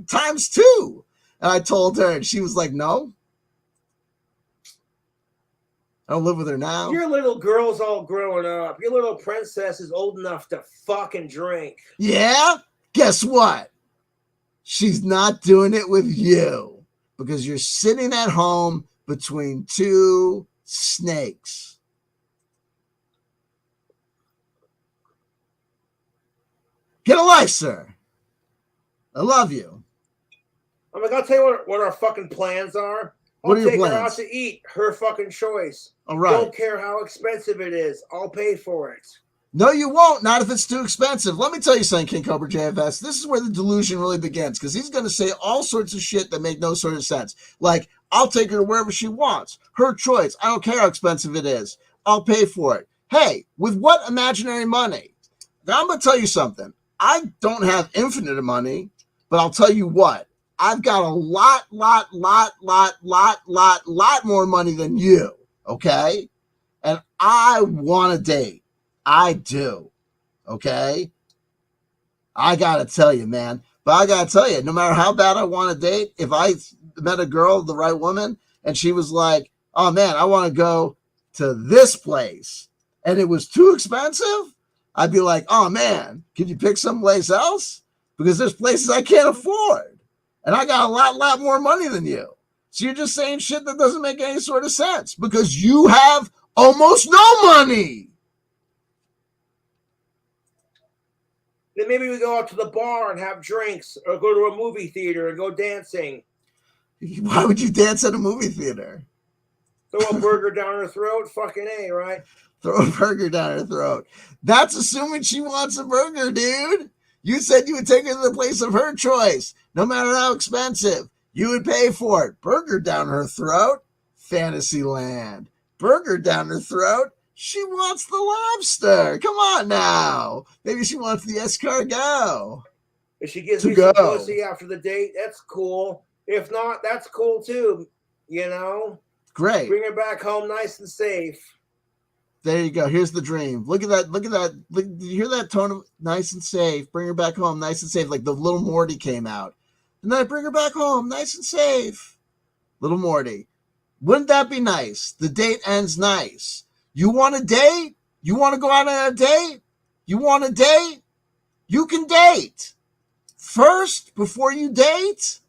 times 2. And I told her, and she was like, no. I don't live with her now. Your little girl's all growing up. Your little princess is old enough to fucking drink. Yeah? Guess what? She's not doing it with you because you're sitting at home between two snakes. Get a life, sir. I love you. I'm like, I'll tell you what our fucking plans are. I'll take her out to eat. Her fucking choice. All right. Don't care how expensive it is. I'll pay for it. No, you won't. Not if it's too expensive. Let me tell you something, KingCobraJFS. This is where the delusion really begins because he's going to say all sorts of shit that make no sort of sense. Like, I'll take her to wherever she wants. Her choice. I don't care how expensive it is. I'll pay for it. Hey, with what imaginary money? Now, I'm going to tell you something. I don't have infinite money, but I'll tell you what. I've got a lot more money than you, okay? And I want to date. I do, okay? I got to tell you, man. But I got to tell you, no matter how bad I want to date, if I met a girl, the right woman, and she was like, oh, man, I want to go to this place, and it was too expensive, I'd be like, oh, man, can you pick someplace else? Because there's places I can't afford. And I got a lot more money than you. So you're just saying shit that doesn't make any sort of sense because you have almost no money. Then maybe we go out to the bar and have drinks, or go to a movie theater and go dancing. Why would you dance at a movie theater? Throw a burger down her throat? Fucking A, right? Throw a burger down her throat. That's assuming she wants a burger, dude. You said you would take her to the place of her choice, no matter how expensive. You would pay for it. Burger down her throat? Fantasyland. Burger down her throat? She wants the lobster. Come on now. Maybe she wants the escargot. If she gives me some pussy after the date, that's cool. If not, that's cool too. You know? Great. Bring her back home nice and safe. There you go. Here's the dream. Look at that. Look at that. Look, you hear that tone of nice and safe? Bring her back home nice and safe. Like the little Morty came out. And then I bring her back home nice and safe. Little Morty. Wouldn't that be nice? The date ends nice. You want a date? You want to go out on a date? You want a date? You can date. First, before you date,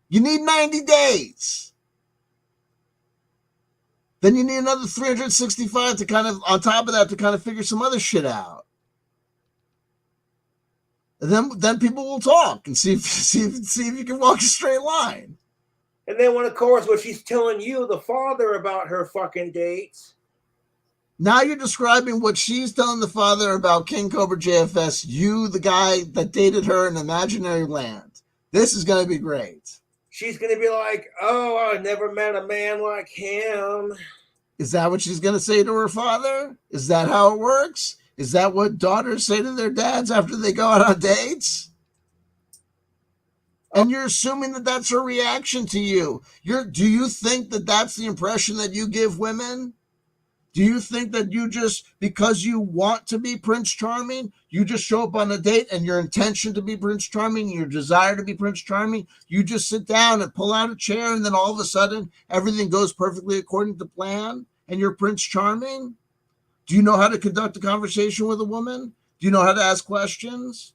you need 90 days. Then you need another 365 to kind of, on top of that, to kind of figure some other shit out. And then people will talk and see if you can walk a straight line. And then when, of course, when she's telling you, the father, about her fucking dates. Now you're describing what she's telling the father about KingCobraJFS, you, the guy that dated her in imaginary land. This is going to be great. She's going to be like, oh, I never met a man like him. Is that what she's going to say to her father? Is that how it works? Is that what daughters say to their dads after they go out on dates? And you're assuming that that's her reaction to you. Do you think that that's the impression that you give women? Do you think that you just, because you want to be Prince Charming, you just show up on a date and your intention to be Prince Charming, your desire to be Prince Charming, you just sit down and pull out a chair and then all of a sudden everything goes perfectly according to plan and you're Prince Charming? Do you know how to conduct a conversation with a woman? Do you know how to ask questions?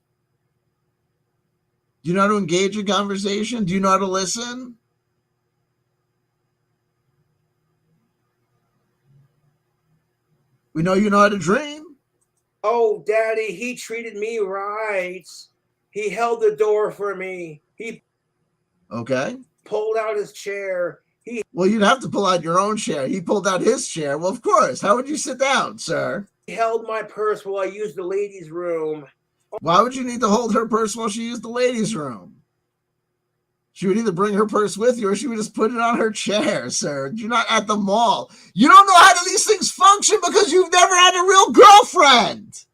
Do you know how to engage in conversation? Do you know how to listen? We know you know how to dream. Oh, Daddy, he treated me right. He held the door for me. He pulled out his chair. Well, you'd have to pull out your own chair. He pulled out his chair. Well, of course. How would you sit down, sir? He held my purse while I used the ladies' room. Why would you need to hold her purse while she used the ladies' room? She would either bring her purse with you or she would just put it on her chair, sir. You're not at the mall. You don't know how these things function because you've never had a real girlfriend.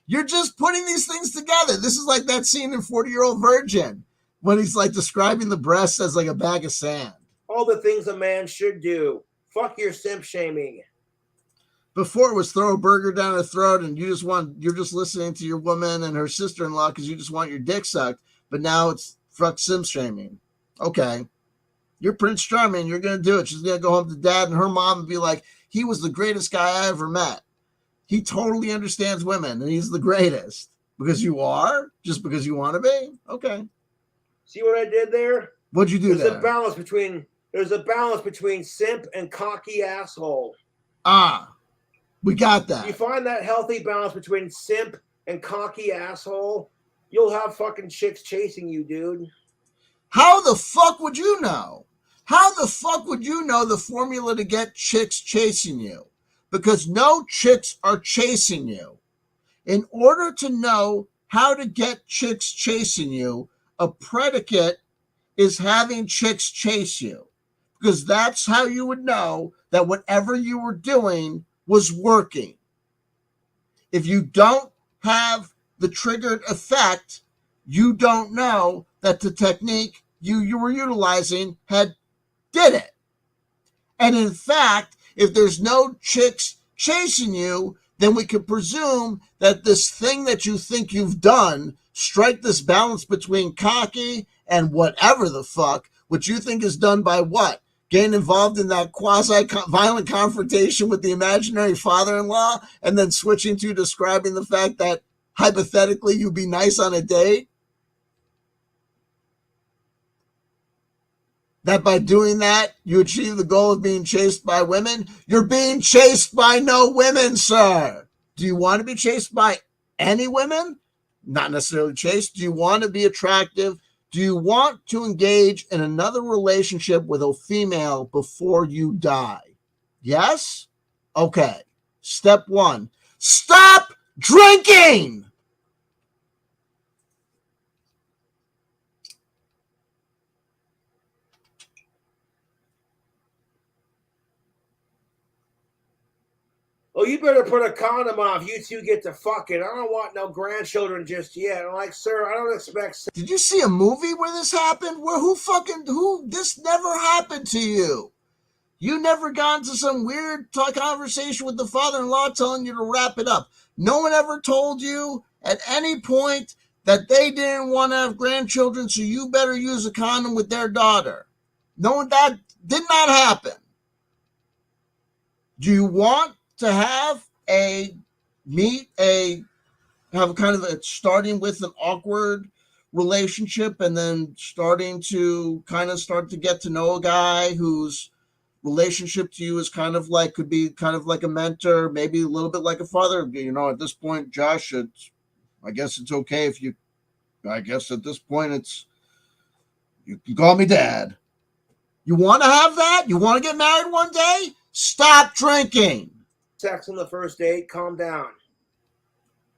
You're just putting these things together. This is like that scene in 40-Year-Old Virgin when he's like describing the breasts as like a bag of sand. All the things a man should do. Fuck your simp shaming. Before it was throw a burger down her throat and you're just listening to your woman and her sister-in-law because you just want your dick sucked. But now it's fuck simp shaming. Okay. You're Prince Charming. You're going to do it. She's going to go home to dad and her mom and be like, he was the greatest guy I ever met. He totally understands women and he's the greatest. Because you are? Just because you want to be? Okay. See what I did there? What'd you do there? There's a balance between simp and cocky asshole. Ah, we got that. You find that healthy balance between simp and cocky asshole, you'll have fucking chicks chasing you, dude. How the fuck would you know? How the fuck would you know the formula to get chicks chasing you? Because no chicks are chasing you. In order to know how to get chicks chasing you, a predicate is having chicks chase you. Because that's how you would know that whatever you were doing was working. If you don't have the triggered effect, you don't know that the technique you were utilizing did it. And in fact, if there's no chicks chasing you, then we can presume that this thing that you think you've done, strike this balance between cocky and whatever the fuck, which you think is done by what? Getting involved in that quasi-violent confrontation with the imaginary father-in-law and then switching to describing the fact that hypothetically you'd be nice on a date? that by doing that, you achieve the goal of being chased by women? You're being chased by no women, sir. Do you want to be chased by any women? Not necessarily chased. Do you want to be attractive? Do you want to engage in another relationship with a female before you die? Yes? Okay. Step 1. Stop drinking! Oh, you better put a condom on if you two get to fucking. I don't want no grandchildren just yet. I'm like, sir, I don't expect. Did you see a movie where this happened? This never happened to you. You never got into some weird conversation with the father-in-law telling you to wrap it up. No one ever told you at any point that they didn't want to have grandchildren, so you better use a condom with their daughter. No, that did not happen. Do you want to have starting with an awkward relationship and then starting to get to know a guy whose relationship to you is could be kind of like a mentor, maybe a little bit like a father? At this point, Josh, I guess it's okay if I guess at this point you can call me dad. You want to have that? You want to get married one day? Stop drinking. Sex on the first date, calm down.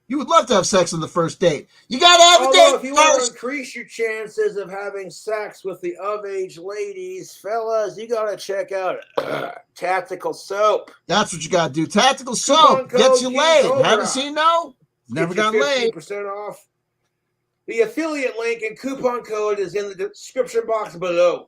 You would love to have sex on the first date. You got to have a date. If you want to increase your chances of having sex with the of-age ladies, fellas, you got to check out Tactical Soap. That's what you got to do. Tactical Soap gets you laid. How does he know? Never got laid. 15% off. The affiliate link and coupon code is in the description box below.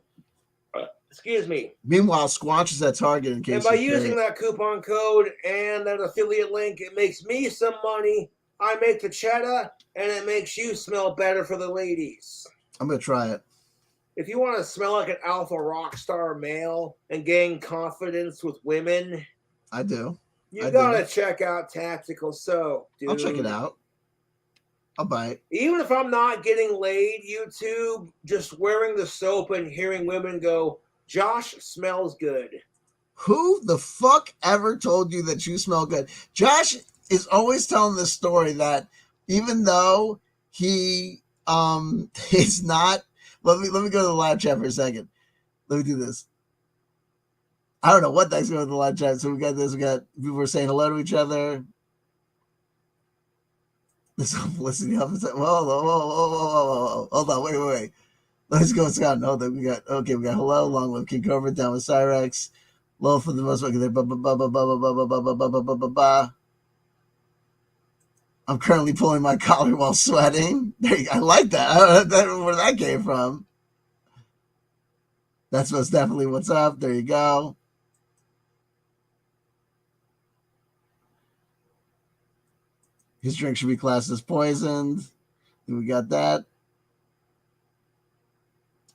Excuse me. Meanwhile, Squanch is at Target in case. And by using that coupon code and that affiliate link, it makes me some money. I make the cheddar, and it makes you smell better for the ladies. I'm going to try it. If you want to smell like an alpha rock star male and gain confidence with women, I do. You got to check out Tactical Soap, dude. I'll check it out. I'll buy it. Even if I'm not getting laid, YouTube, just wearing the soap and hearing women go, Josh smells good. Who the fuck ever told you that you smell good? Josh is always telling this story that even though he is not. Let me go to the live chat for a second. Let me do this. I don't know what the heck's going on in the live chat. So we got this. We got people saying hello to each other. This listening up. Whoa. Hold on. Wait. Let's go, Scott. No, that we got hello, long live King Cobra, down with Cyrex. Low for the most. I'm currently pulling my collar while sweating. I like that. I don't know where that came from. That's most definitely what's up. There you go. His drink should be classed as poisoned. And we got that.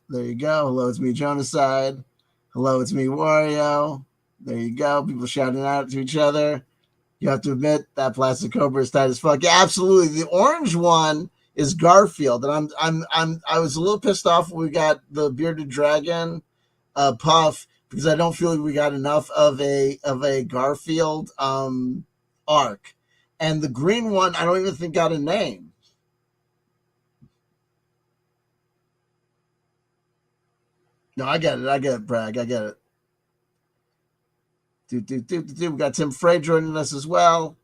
There you go. Hello, it's me, Jonaside. Hello, it's me, Wario. There you go. People shouting out to each other. You have to admit that Plastic Cobra is tight as fuck. Yeah, absolutely. The orange one is Garfield, and I was a little pissed off when we got the Bearded Dragon puff because I don't feel like we got enough of a Garfield arc. And the green one, I don't even think got a name. No, I get it, Bragg. I get it. We got Tim Frey joining us as well.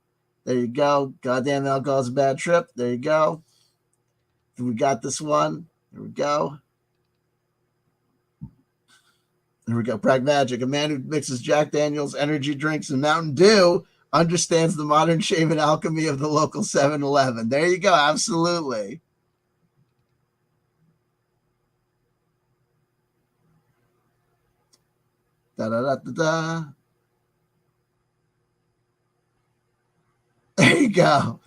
There you go. Goddamn alcohol is a bad trip. There you go. We got this one. There we go. There we go. Pragmagic. A man who mixes Jack Daniels, energy drinks, and Mountain Dew understands the modern shaven alchemy of the local 7-Eleven. There you go. Absolutely. Da-da-da-da-da. There you go.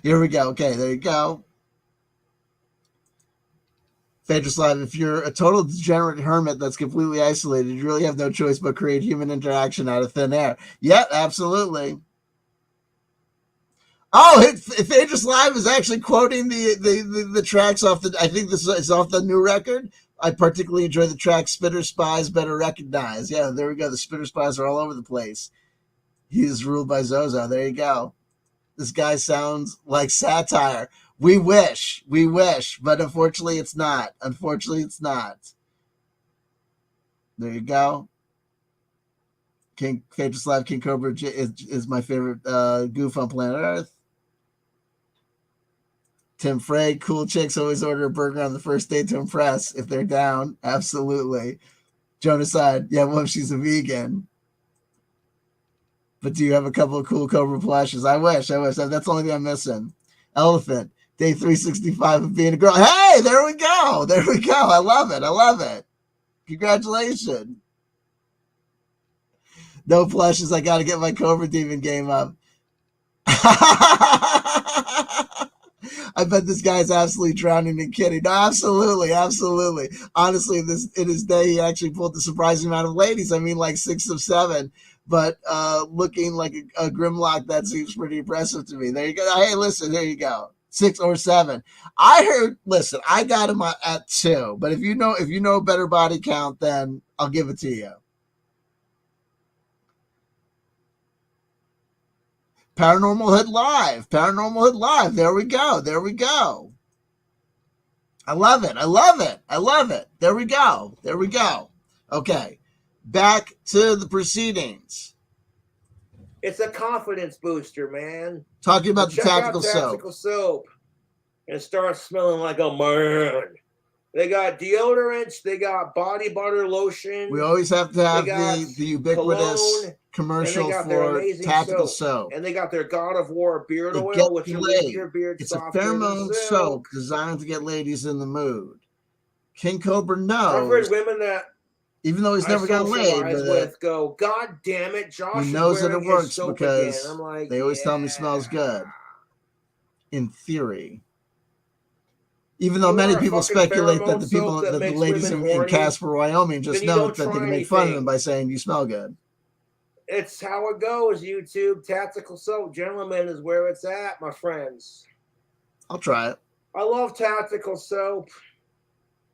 Here we go. Okay, there you go. Phaedrus Live, if you're a total degenerate hermit that's completely isolated, you really have no choice but create human interaction out of thin air. Yep, absolutely. Oh, Phaedrus Live is actually quoting the tracks off the. I think this is off the new record. I particularly enjoy the track Spitter Spies Better Recognize. Yeah, there we go. The Spitter Spies are all over the place. He is ruled by Zozo. There you go. This guy sounds like satire. We wish, but unfortunately it's not. There you go. King Cobra is my favorite goof on planet Earth. Tim Frey, cool chicks always order a burger on the first date to impress if they're down. Absolutely. Jonaside, yeah, well, if she's a vegan. But do you have a couple of cool Cobra plushes? I wish. That's the only thing I'm missing. Elephant, day 365 of being a girl. Hey, there we go. I love it. Congratulations. No plushes. I got to get my Cobra Demon game up. I bet this guy's absolutely drowning and kidding. No, absolutely. Honestly, in his day, he actually pulled the surprising amount of ladies. I mean, like 6 of 7. But looking like a Grimlock, that seems pretty impressive to me. There you go. Hey, listen, there you go. 6 or 7. I heard. Listen, I got him at 2. But if you know a better body count, then I'll give it to you. Paranormal Hit Live. There we go. I love it. There we go. Okay. Back to the proceedings. It's a confidence booster, man. Talking about the tactical soap. And start smelling like a man. They got deodorants. They got body butter lotion. We always have to have the ubiquitous cologne, commercial for tactical soap. And they got their God of War beard oil, which will leave your beard softer. It's a pheromone soap designed to get ladies in the mood. King Cobra knows. I've heard women that, even though he's never gotten laid, go, God damn it, Josh. He knows that it works because they always tell me it smells good. In theory. Even though many people speculate that the ladies in Casper, Wyoming just know that they can make fun of them by saying you smell good. It's how it goes, YouTube. Tactical soap, gentlemen, is where it's at, my friends. I'll try it. I love tactical soap.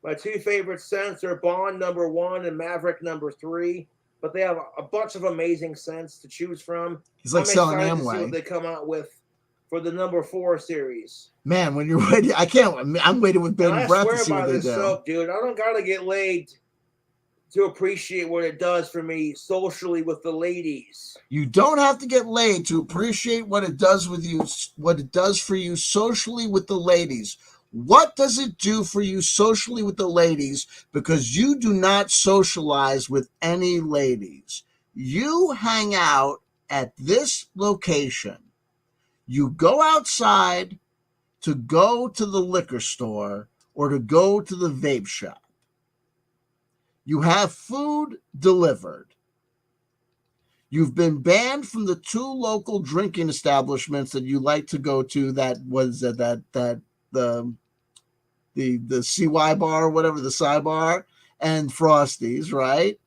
My 2 favorite scents are Bond #1 and Maverick #3. But they have a bunch of amazing scents to choose from. He's like selling Amway. To see what they come out with for the #4 series. Man, when you're waiting, I'm waiting with bated breath to see what they do. Soap, dude. I don't gotta get laid to appreciate what it does for me socially with the ladies. You don't have to get laid to appreciate what it does with you, what it does for you socially with the ladies. What does it do for you socially with the ladies? Because you do not socialize with any ladies. You hang out at this location. You go outside to go to the liquor store or to go to the vape shop. You have food delivered. You've been banned from the 2 local drinking establishments that you like to go to. The CY bar or whatever, the Psy bar, and Frosty's, right?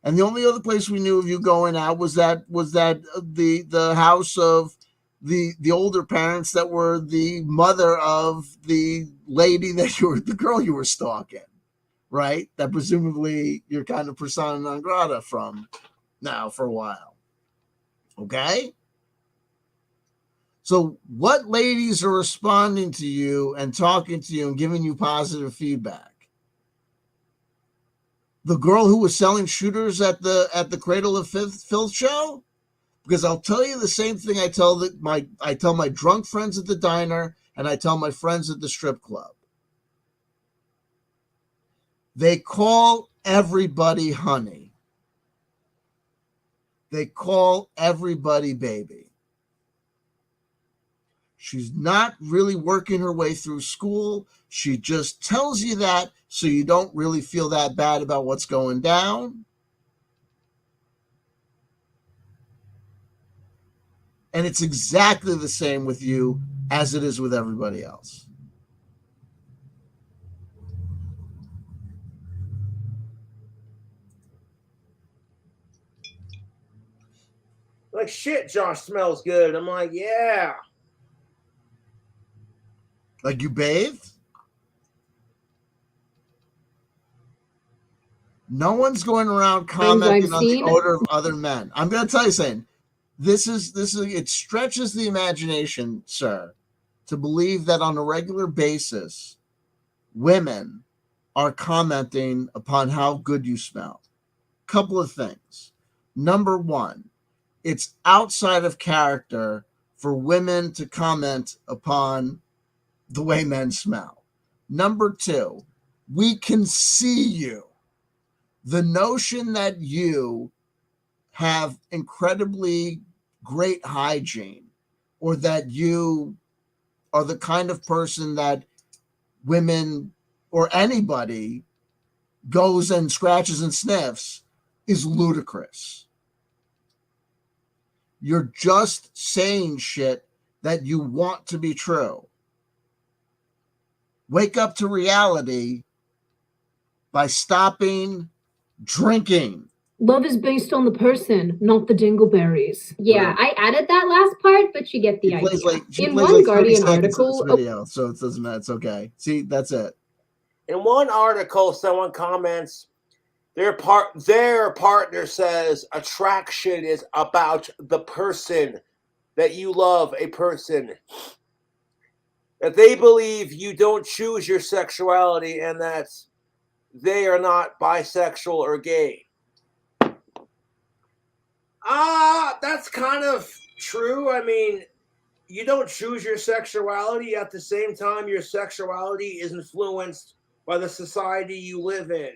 And the only other place we knew of you going out was the house of the older parents that were the mother of the lady the girl you were stalking, right? That presumably you're kind of persona non grata from now for a while. Okay? So what ladies are responding to you and talking to you and giving you positive feedback? The girl who was selling shooters at the Cradle of Filth show? Because I'll tell you the same thing I tell my drunk friends at the diner and I tell my friends at the strip club. They call everybody honey. They call everybody baby. She's not really working her way through school. She just tells you that so you don't really feel that bad about what's going down. And it's exactly the same with you as it is with everybody else. Like, shit, Josh smells good. I'm like, yeah. Like you bathed? No one's going around commenting on the odor of other men. I'm going to tell you something. This is it stretches the imagination, sir, to believe that on a regular basis, women are commenting upon how good you smell. Couple of things. Number one, it's outside of character for women to comment upon the way men smell. Number two, we can see you. The notion that you have incredibly great hygiene, or that you are the kind of person that women or anybody goes and scratches and sniffs, is ludicrous. You're just saying shit that you want to be true. Wake up to reality by stopping drinking. Love is based on the person, not the dingleberries. Yeah, I added that last part, but you get the idea. In one Guardian article, video, so it doesn't matter. It's okay. See, that's it. In one article, someone comments, their partner says attraction is about the person that you love, a person that they believe you don't choose your sexuality and that they are not bisexual or gay. That's kind of true. I mean, you don't choose your sexuality. At the same time, your sexuality is influenced by the society you live in.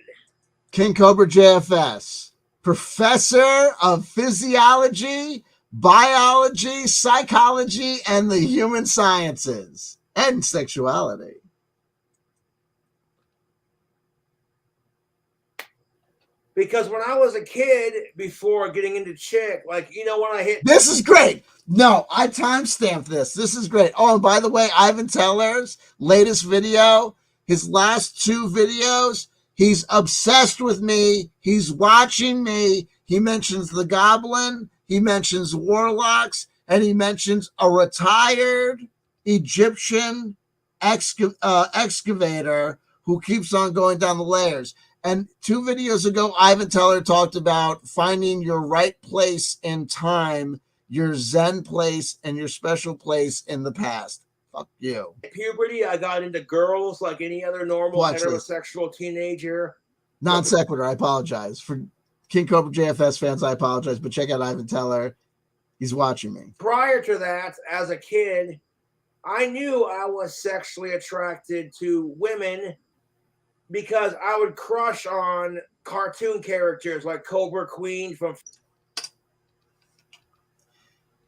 KingCobraJFS, professor of physiology, biology, psychology, and the human sciences, and sexuality. Because when I was a kid, before getting into chick, like, you know, when I hit... This is great. No, I timestamped this. This is great. Oh, and by the way, Ivan Teller's latest video, his last two videos, he's obsessed with me. He's watching me. He mentions the Goblin. He mentions warlocks. And he mentions a retired Egyptian excavator who keeps on going down the layers. And 2 videos ago, Ivan Teller talked about finding your right place in time, your Zen place, and your special place in the past. Fuck you. Puberty, I got into girls like any other normal heterosexual teenager. Non sequitur, I apologize. For KingCobraJFS fans, I apologize, but check out Ivan Teller. He's watching me. Prior to that, as a kid, I knew I was sexually attracted to women because I would crush on cartoon characters like Cobra Queen from...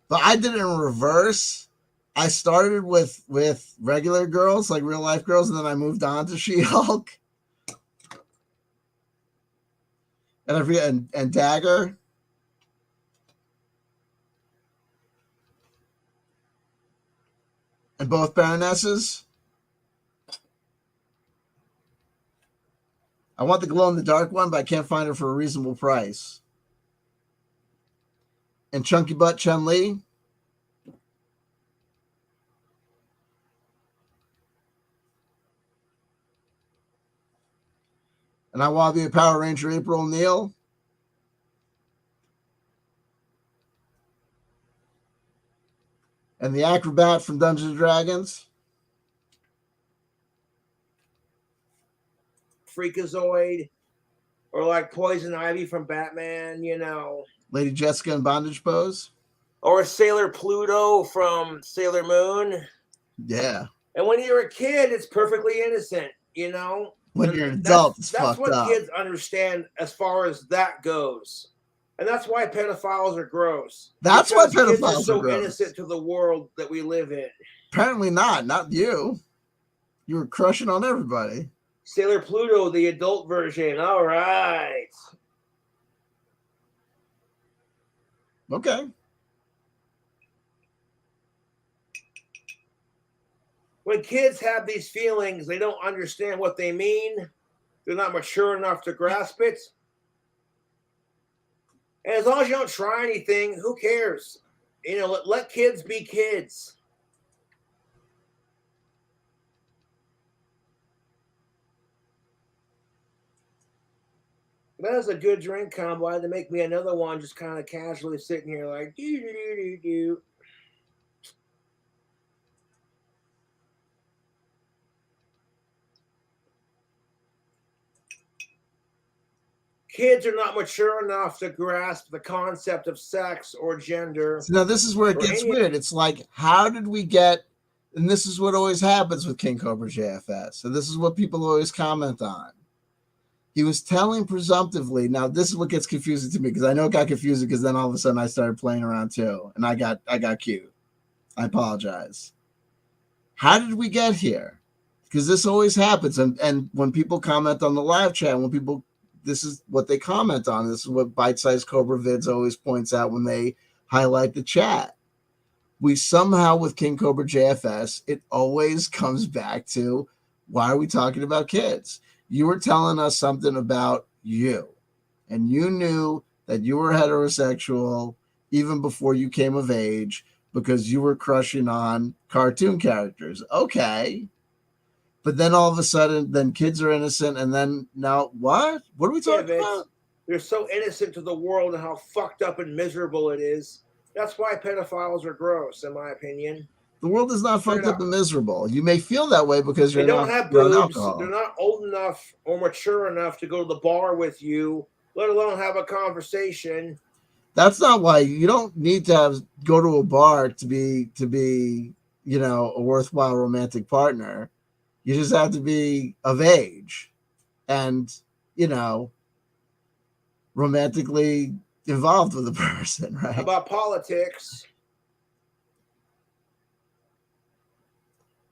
But I did it in reverse. I started with regular girls, like real life girls, and then I moved on to She-Hulk. And Dagger. And both Baronesses. I want the glow-in-the-dark one, but I can't find her for a reasonable price. And Chunky Butt Chun-Li. And I want to be a Power Ranger April O'Neil. And the Acrobat from Dungeons & Dragons. Freakazoid, or like Poison Ivy from Batman, you know. Lady Jessica in Bondage Pose. Or Sailor Pluto from Sailor Moon. Yeah. And when you're a kid, it's perfectly innocent, you know. When you're an adult, it's fucked up. That's what kids understand as far as that goes. And that's why pedophiles are gross. That's why pedophiles kids are so innocent to the world that we live in. Apparently not. Not you. You were crushing on everybody. Sailor Pluto, the adult version. All right. Okay. When kids have these feelings, they don't understand what they mean. They're not mature enough to grasp it. And as long as you don't try anything, who cares? You know, let kids be kids. That is a good drink combo. I had to make me another one, just kind of casually sitting here like do. Kids are not mature enough to grasp the concept of sex or gender. So now this is where it gets weird. It's like, how did we get, and this is what always happens with KingCobraJFS. So this is what people always comment on. He was telling presumptively, now this is what gets confusing to me, because I know it got confusing because then all of a sudden I started playing around too, and I got cute. I apologize. How did we get here? Because this always happens, and when people comment on the live chat, when people, this is what they comment on. This is what Bite Size Cobra Vids always points out when they highlight the chat. We somehow, with KingCobraJFS, it always comes back to, why are we talking about kids? You were telling us something about you, and you knew that you were heterosexual even before you came of age because you were crushing on cartoon characters. Okay. But then all of a sudden, then kids are innocent, and then now what? What are we talking about? They're so innocent to the world and how fucked up and miserable it is. That's why pedophiles are gross, in my opinion. The world is not fucked up and miserable. You may feel that way because they don't have boobs. They're not old enough or mature enough to go to the bar with you, let alone have a conversation. That's not why. You don't need to go to a bar to be a worthwhile romantic partner. You just have to be of age and, romantically involved with a person, right? How about politics?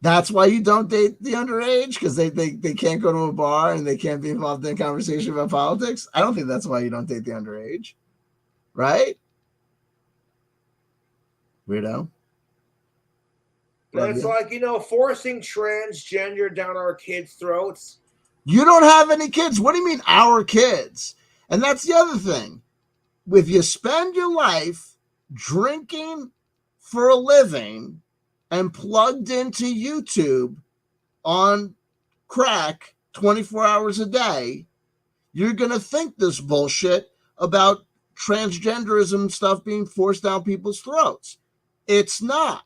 That's why you don't date the underage, because they can't go to a bar and they can't be involved in a conversation about politics. I don't think that's why you don't date the underage, right? Weirdo. But it's like, forcing transgender down our kids' throats. You don't have any kids. What do you mean our kids? And that's the other thing. If you spend your life drinking for a living and plugged into YouTube on crack 24 hours a day, you're going to think this bullshit about transgenderism stuff being forced down people's throats. It's not.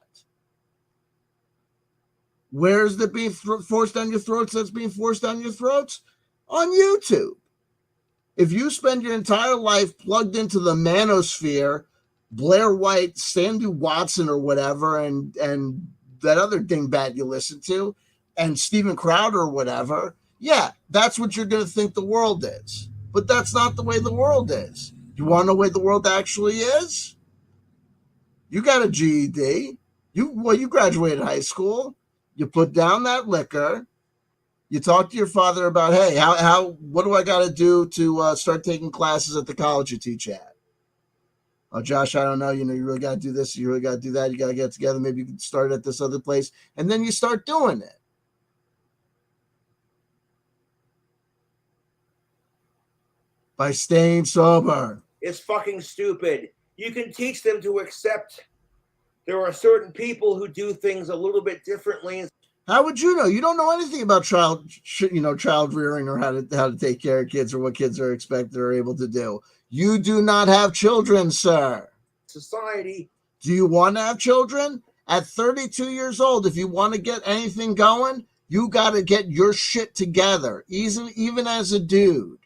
Where's it being forced down your throats? That's being forced down your throats? On YouTube. If you spend your entire life plugged into the manosphere, Blair White, Sandy Watson or whatever, and that other dingbat you listen to, and Steven Crowder or whatever, yeah, that's what you're going to think the world is. But that's not the way the world is. You want to know the way the world actually is? You got a GED. You graduated high school. You put down that liquor. You talk to your father about, hey, what do I got to do to start taking classes at the college you teach at? Oh, Josh, I don't know. You really got to do this. You really got to do that. You got to get together. Maybe you can start at this other place. And then you start doing it. By staying sober. It's fucking stupid. You can teach them to accept there are certain people who do things a little bit differently. How would you know? You don't know anything about child rearing or how to take care of kids or what kids are expected or able to do. You do not have children, sir. Society. Do you want to have children? At 32 years old, if you want to get anything going, you got to get your shit together, even as a dude.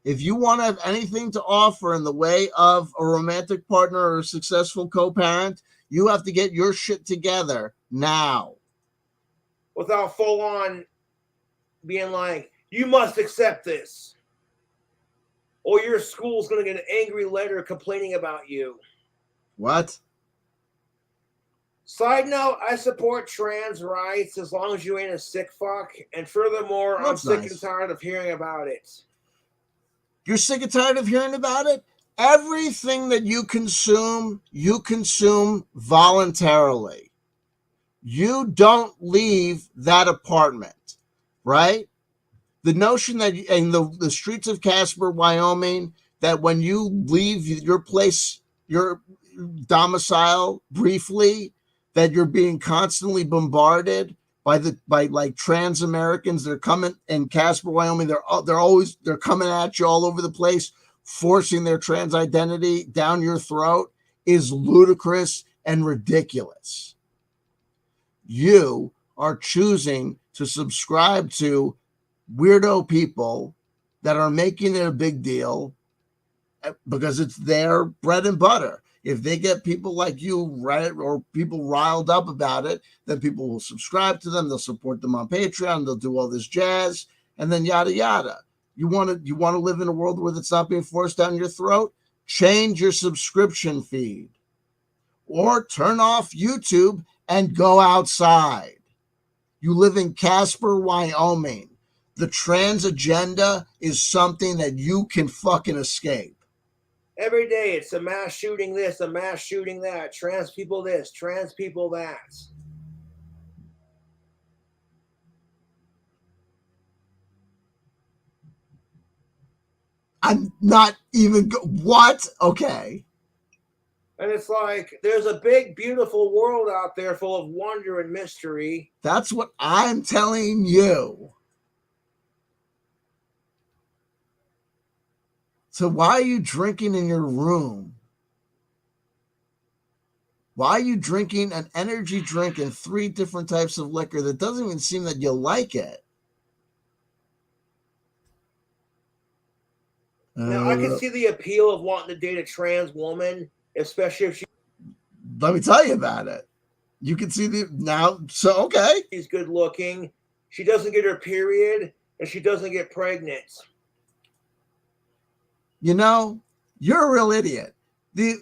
If you want to have anything to offer in the way of a romantic partner or a successful co-parent, you have to get your shit together now. Without full on being like, you must accept this. Or your school's going to get an angry letter complaining about you. What? Side note, I support trans rights as long as you ain't a sick fuck. And furthermore, I'm sick and tired of hearing about it. You're sick and tired of hearing about it? Everything that you consume voluntarily. You don't leave that apartment, right? The notion that in the streets of Casper, Wyoming, that when you leave your place, your domicile briefly, that you're being constantly bombarded by like trans Americans. They're coming in Casper, Wyoming. They're coming at you all over the place, forcing their trans identity down your throat is ludicrous and ridiculous. You are choosing to subscribe to weirdo people that are making it a big deal because it's their bread and butter. If they get people like you, right, or people riled up about it, then people will subscribe to them. They'll support them on Patreon. They'll do all this jazz, and then yada yada. You want to live in a world where it's not being forced down your throat? Change your subscription feed, or turn off YouTube and go outside. You live in Casper, Wyoming. The trans agenda is something that you can fucking escape. Every day it's a mass shooting this, a mass shooting that, trans people this, trans people that. I'm not even, what? Okay. And it's like, there's a big, beautiful world out there full of wonder and mystery. That's what I'm telling you. So why are you drinking in your room? Why are you drinking an energy drink and 3 different types of liquor that doesn't even seem that you like it? Now, I can see the appeal of wanting to date a trans woman, especially if she... Let me tell you about it. You can see so okay. She's good looking, she doesn't get her period, and she doesn't get pregnant. You know, you're a real idiot. Even,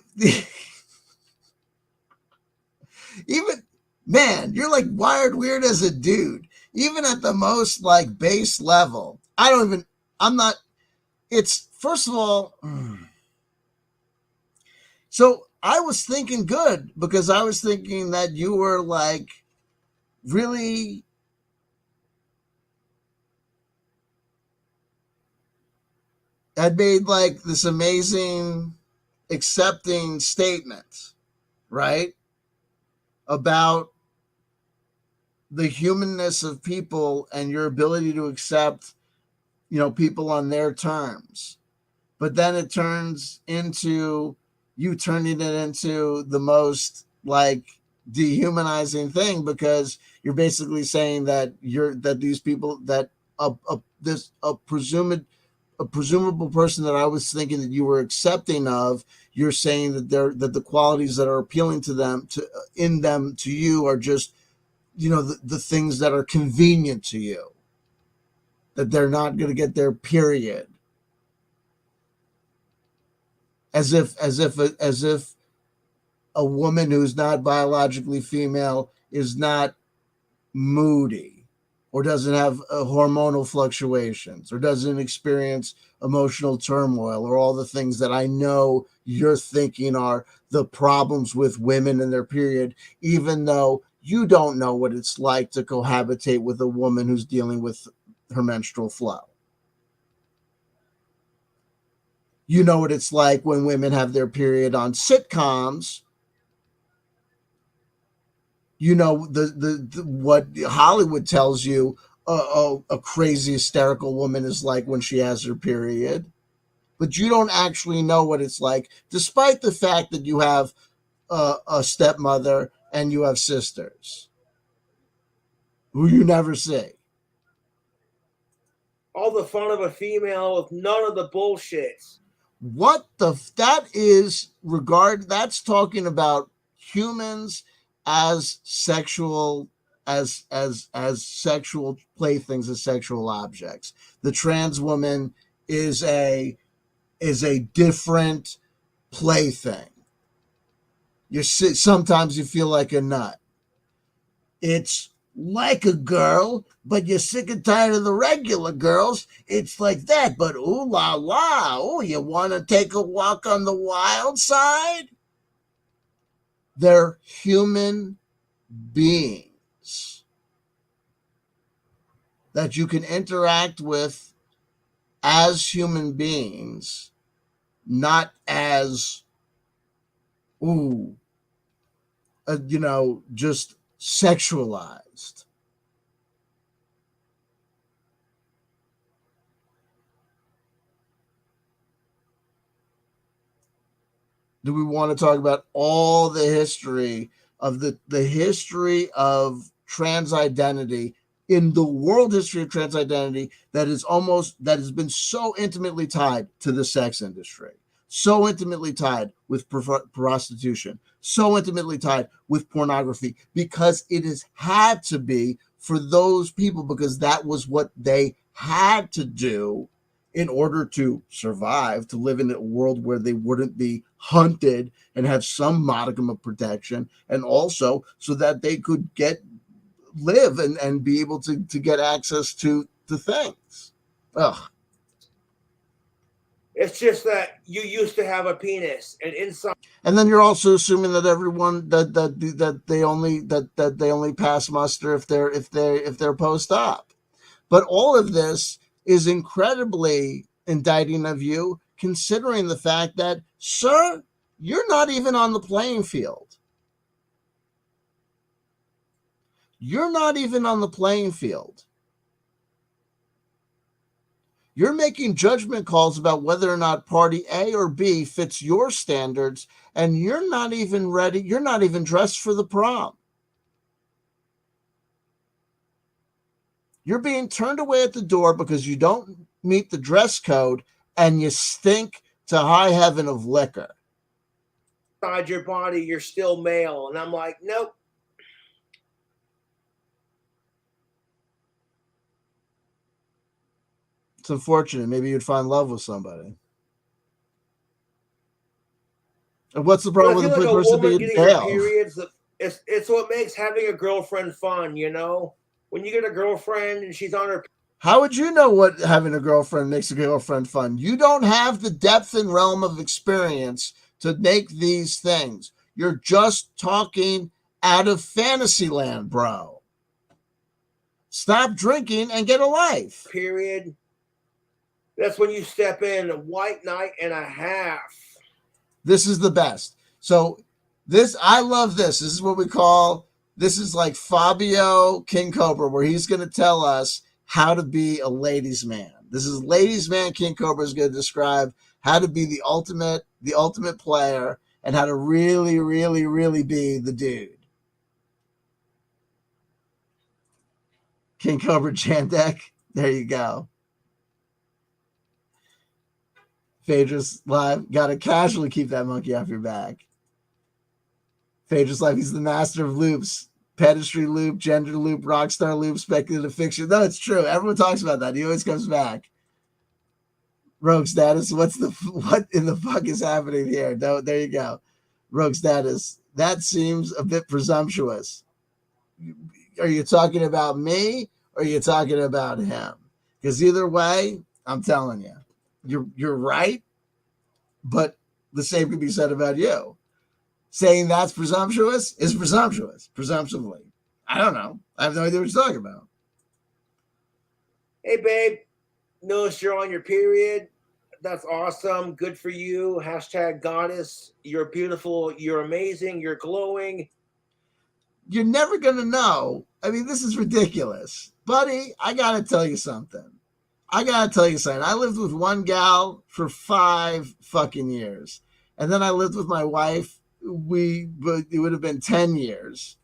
man, you're like wired weird as a dude. Even at the most like base level. It's, first of all, so I was thinking good because I was thinking that you were like really had made like this amazing accepting statement, right? About the humanness of people and your ability to accept, people on their terms. But then it turns into you turning it into the most like dehumanizing thing, because you're basically saying that these people that a presumable person that I was thinking that you were accepting of, you're saying that the qualities that are appealing to them to you are just, the things that are convenient to you, that they're not going to get their period, as if a woman who's not biologically female is not moody, or doesn't have hormonal fluctuations, or doesn't experience emotional turmoil, or all the things that I know you're thinking are the problems with women and their period, even though you don't know what it's like to cohabitate with a woman who's dealing with her menstrual flow. You know what it's like when women have their period on sitcoms. You know what Hollywood tells you a crazy hysterical woman is like when she has her period, but you don't actually know what it's like, despite the fact that you have a stepmother and you have sisters who you never see. All the fun of a female with none of the bullshit. That's talking about humans as sexual sexual playthings, as sexual objects. The trans woman is a different plaything. Sometimes you feel like a nut. It's like a girl, but you're sick and tired of the regular girls. It's like that, but ooh la la, oh, you want to take a walk on the wild side? They're human beings that you can interact with as human beings, not as, just sexualized. Do we want to talk about all the history of the history of trans identity in the world history of trans identity that has been so intimately tied to the sex industry, so intimately tied with prostitution, so intimately tied with pornography, because it has had to be for those people, because that was what they had to do in order to survive, to live in a world where they wouldn't be hunted and have some modicum of protection, and also so that they could live and be able to get access to things. Ugh. It's just that you used to have a penis, and inside. And then you're also assuming that everyone that they only pass muster if they're post-op. But all of this is incredibly indicting of you, considering the fact that, sir, you're not even on the playing field. You're not even on the playing field. You're making judgment calls about whether or not party A or B fits your standards, and you're not even ready. You're not even dressed for the prom. You're being turned away at the door because you don't meet the dress code and you stink to high heaven of liquor. Inside your body, you're still male. And I'm like, nope. It's unfortunate. Maybe you'd find love with somebody. And what's the problem with a person woman being getting her periods? It's what makes having a girlfriend fun, you know? When you get a girlfriend and she's on her... How would you know what having a girlfriend makes a girlfriend fun? You don't have the depth and realm of experience to make these things. You're just talking out of fantasy land, bro. Stop drinking and get a life. Period. That's when you step in, a white night and a half. This is the best. So I love this. This is what we call, this is like Fabio King Cobra, where he's going to tell us how to be a ladies' man. This is ladies' man. King Cobra is going to describe how to be the ultimate player and how to really, really, really be the dude. King Cobra Chandek. There you go. Phaedra's live. Got to casually keep that monkey off your back. Phaedra's live. He's the master of loops. Pedestry loop, gender loop, rockstar loop, speculative fiction. No, it's true. Everyone talks about that. He always comes back. Rogue status. What in the fuck is happening here? No, there you go. Rogue status. That seems a bit presumptuous. Are you talking about me or are you talking about him? Because either way, I'm telling you, you're right, but the same could be said about you. Saying that's presumptuous is presumptuous, presumptively. I don't know. I have no idea what you're talking about. Hey, babe, notice you're on your period. That's awesome. Good for you. Hashtag goddess. You're beautiful. You're amazing. You're glowing. You're never going to know. I mean, this is ridiculous. Buddy, I got to tell you something. I lived with one gal for 5 fucking years. And then I lived with my wife. It would have been 10 years.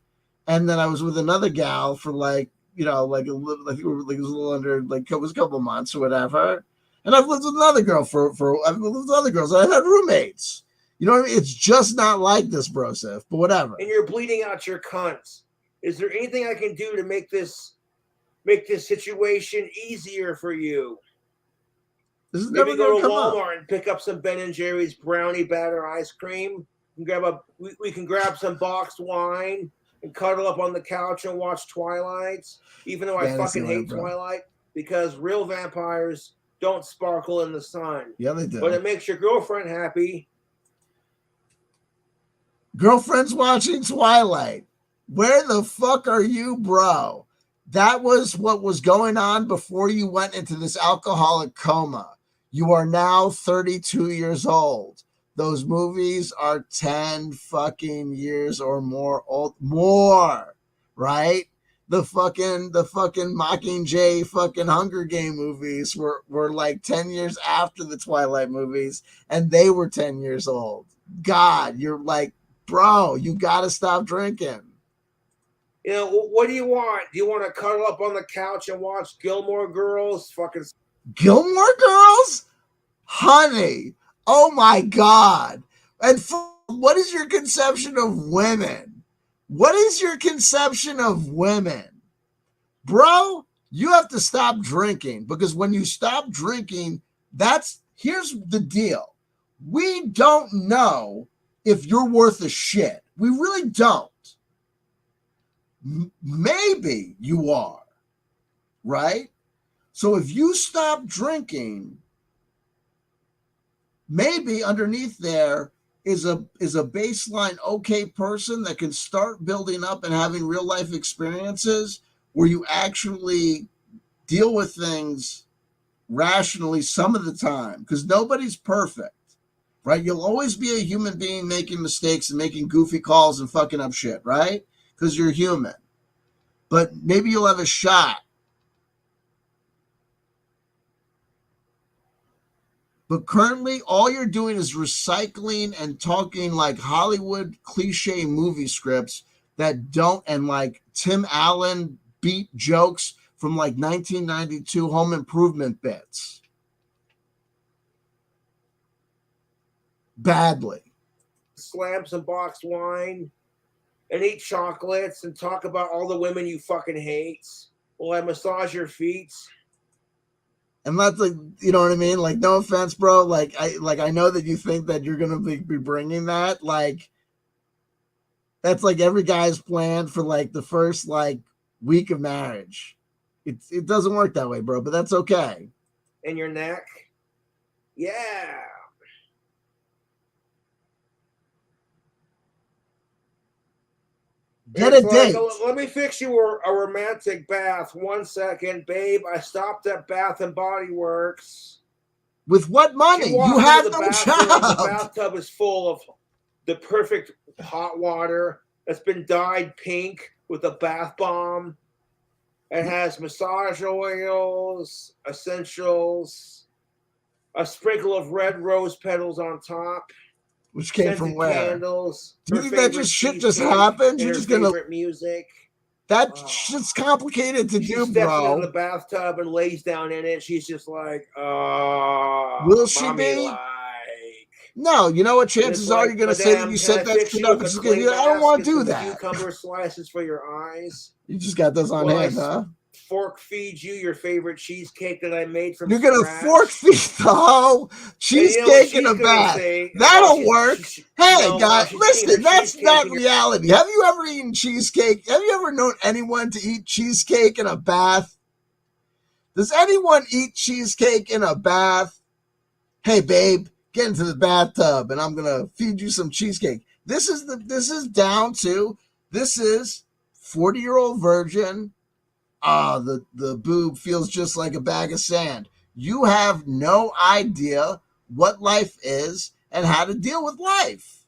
And then I was with another gal for it was a little under, it was a couple of months or whatever. And I've lived with another girl I've lived with other girls. I've had roommates. You know what I mean? It's just not like this, brosif, but whatever. And you're bleeding out your cunts. Is there anything I can do to make this situation easier for you? This is Maybe go to Walmart and pick up some Ben & Jerry's brownie batter ice cream. We can grab some boxed wine and cuddle up on the couch and watch Twilight, even though I fucking hate Twilight, because real vampires don't sparkle in the sun. Yeah, they do. But it makes your girlfriend happy. Girlfriend's watching Twilight. Where the fuck are you, bro? That was what was going on before you went into this alcoholic coma. You are now 32 years old. Those movies are 10 fucking years or more old. More, right? the fucking Mockingjay fucking Hunger Game movies were like 10 years after the Twilight movies, and they were 10 years old. God, you're like, bro, you gotta stop drinking. You know, what do you want? Do you want to cuddle up on the couch and watch Gilmore Girls? Fucking Gilmore Girls? Honey, oh my God. And what is your conception of women? What is your conception of women? Bro, you have to stop drinking, because when you stop drinking, here's the deal. We don't know if you're worth a shit. We really don't. Maybe you are, right? So if you stop drinking, maybe underneath there is a baseline okay person that can start building up and having real life experiences where you actually deal with things rationally some of the time, because nobody's perfect, right? You'll always be a human being making mistakes and making goofy calls and fucking up shit, right? Because you're human. But maybe you'll have a shot. But currently, all you're doing is recycling and talking like Hollywood cliche movie scripts that don't, and like Tim Allen beat jokes from like 1992 Home Improvement bits. Badly. Slam some boxed wine and eat chocolates and talk about all the women you fucking hate while I massage your feet. And that's like, you know what I mean? Like, no offense, bro. Like I know that you think that you're gonna be bringing that. Like, that's like every guy's plan for like the first like week of marriage. It doesn't work that way, bro. But that's okay. And your neck, yeah. Get a date. Let me fix you a romantic bath. 1 second, babe. I stopped at Bath and Body Works. With what money? You have no job. The bathtub is full of the perfect hot water that's been dyed pink with a bath bomb. It has massage oils, essentials, a sprinkle of red rose petals on top. Which came from where? Candles. Do you think that just happened? You're just gonna music. That shit's complicated to do, she bro. Steps into the bathtub and lays down in it. She's just like, will she be? Like, no, you know what? Chances are you're gonna say that you said that shit up. She's gonna be like, I don't want to do that. Cucumber slices for your eyes. You just got those on hand, huh? Fork feed you your favorite cheesecake that I made from You're gonna scratch. Fork feed the whole cheesecake in a bath. That'll work. Hey, guys, listen, that's not reality. Have you ever eaten cheesecake? Have you ever known anyone to eat cheesecake in a bath? Does anyone eat cheesecake in a bath? Hey, babe, get into the bathtub and I'm gonna feed you some cheesecake. This is 40-year-old virgin. The boob feels just like a bag of sand. You have no idea what life is and how to deal with life.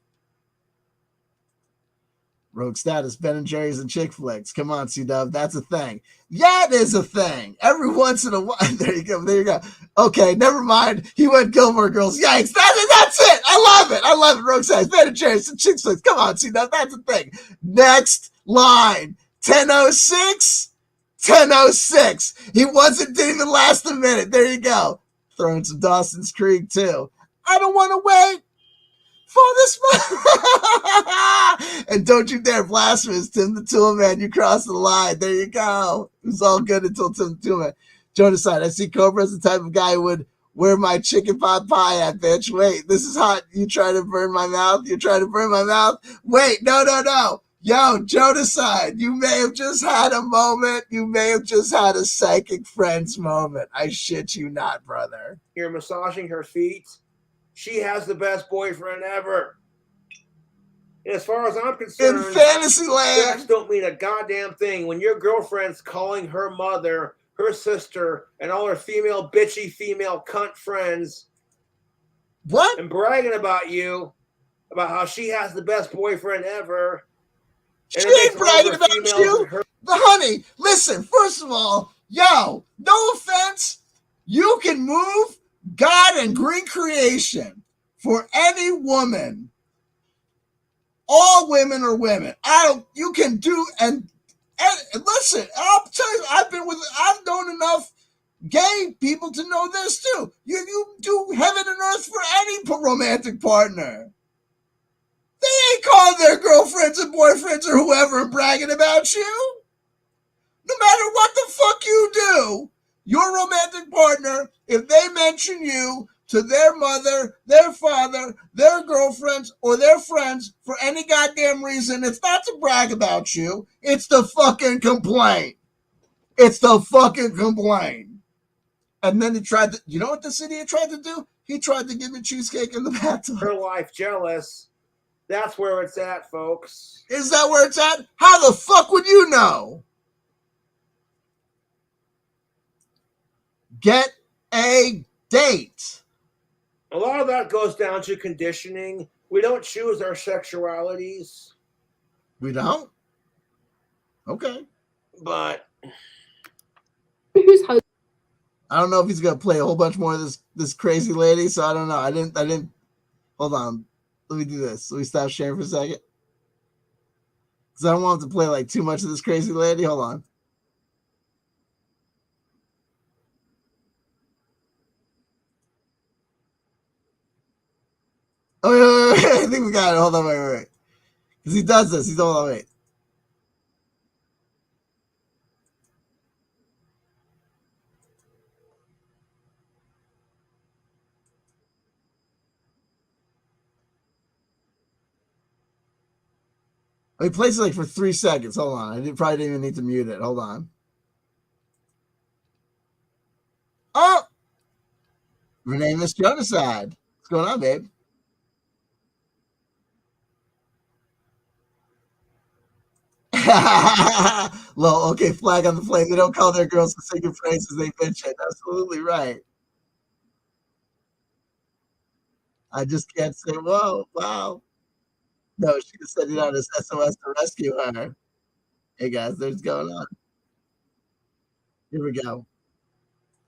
Rogue status, Ben and Jerry's and chick flicks. Come on, C-Dub, that's a thing. Yeah, it is a thing. Every once in a while. There you go. Okay, never mind. He went Gilmore Girls. Yikes, that's it. I love it. Rogue status, Ben and Jerry's and chick flicks. Come on, C-Dub, that's a thing. Next line, 10:06. 10:06. He didn't even last a minute. There you go. Throwing some Dawson's Creek too. I don't want to wait for this. And don't you dare blasphemous, Tim the Tool Man. You crossed the line. There you go. It was all good until Tim the Tool Man. Jonah said, I see Cobra as the type of guy who would wear my chicken pot pie at, bitch. Wait, this is hot. You try to burn my mouth? You're trying to burn my mouth? Wait, no. Yo, Jonaside, you may have just had a moment. You may have just had a psychic friends moment. I shit you not, brother. You're massaging her feet. She has the best boyfriend ever. And as far as I'm concerned, in fantasy land, sex don't mean a goddamn thing. When your girlfriend's calling her mother, her sister, and all her bitchy female cunt friends, what? And bragging about you, about how she has the best boyfriend ever. She ain't bragging about you. The honey, listen, first of all, yo, no offense, you can move God and green creation for any woman. All women are women. You can do, and listen, I'll tell you, I've known enough gay people to know this too. You do heaven and earth for any romantic partner. They ain't calling their girlfriends and boyfriends or whoever and bragging about you. No matter what the fuck you do, your romantic partner, if they mention you to their mother, their father, their girlfriends, or their friends for any goddamn reason, it's not to brag about you. It's to fucking complain. It's to fucking complain. And then he tried to, you know what this idiot tried to do? He tried to give me cheesecake in the bathtub. Her life jealous. That's where it's at, folks. Is that where it's at? How the fuck would you know? Get a date. A lot of that goes down to conditioning. We don't choose our sexualities. We don't? Okay. But I don't know if he's gonna play a whole bunch more of this crazy lady, so I don't know. I didn't hold on. Let me do this. Let me stop sharing for a second. Because I don't want him to play like too much of this crazy lady. Hold on. Oh, wait. I think we got it. Hold on, wait. Because he does this. Hold on, wait. He plays it like for 3 seconds. Hold on. Probably didn't even need to mute it. Hold on. Oh! Renee Miss Genocide. What's going on, babe? Well, okay, flag on the flame. They don't call their girls to sing your praises. They bitch it. Absolutely right. I just can't say, whoa, wow. No, she just said, this SOS to rescue her. Hey, guys, there's going on. Here we go.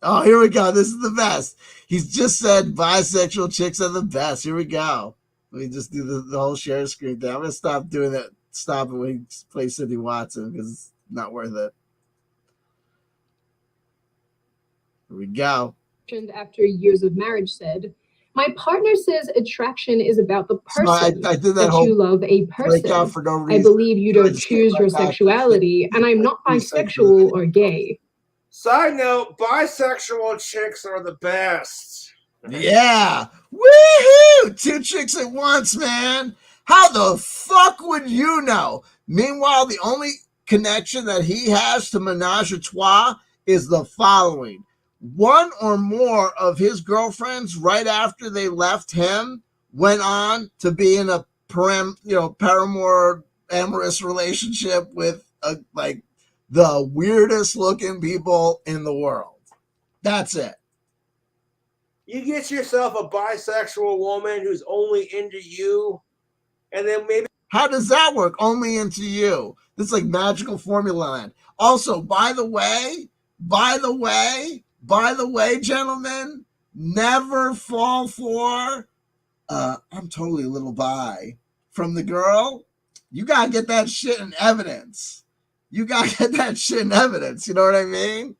Oh, here we go. This is the best. He's just said bisexual chicks are the best. Here we go. Let me just do the whole share screen thing. I'm going to stop doing that. Stop it when he plays Cindy Watson because it's not worth it. Here we go. After years of marriage said, my partner says attraction is about the person. So I did that you love a person. For no reason. I believe you don't choose your sexuality, and I'm not bisexual or gay. Side note, bisexual chicks are the best. Yeah. Woohoo! 2 chicks at once, man. How the fuck would you know? Meanwhile, the only connection that he has to Menage a Trois is the following. One or more of his girlfriends, right after they left him, went on to be in a paramour amorous relationship with the weirdest looking people in the world. That's it. You get yourself a bisexual woman who's only into you, and then maybe. How does that work? Only into you. This is like magical formula land. Also, by the way, gentlemen, never fall for I'm totally a little bi from the girl. You gotta get that shit in evidence. You gotta get that shit in evidence. You know what I mean?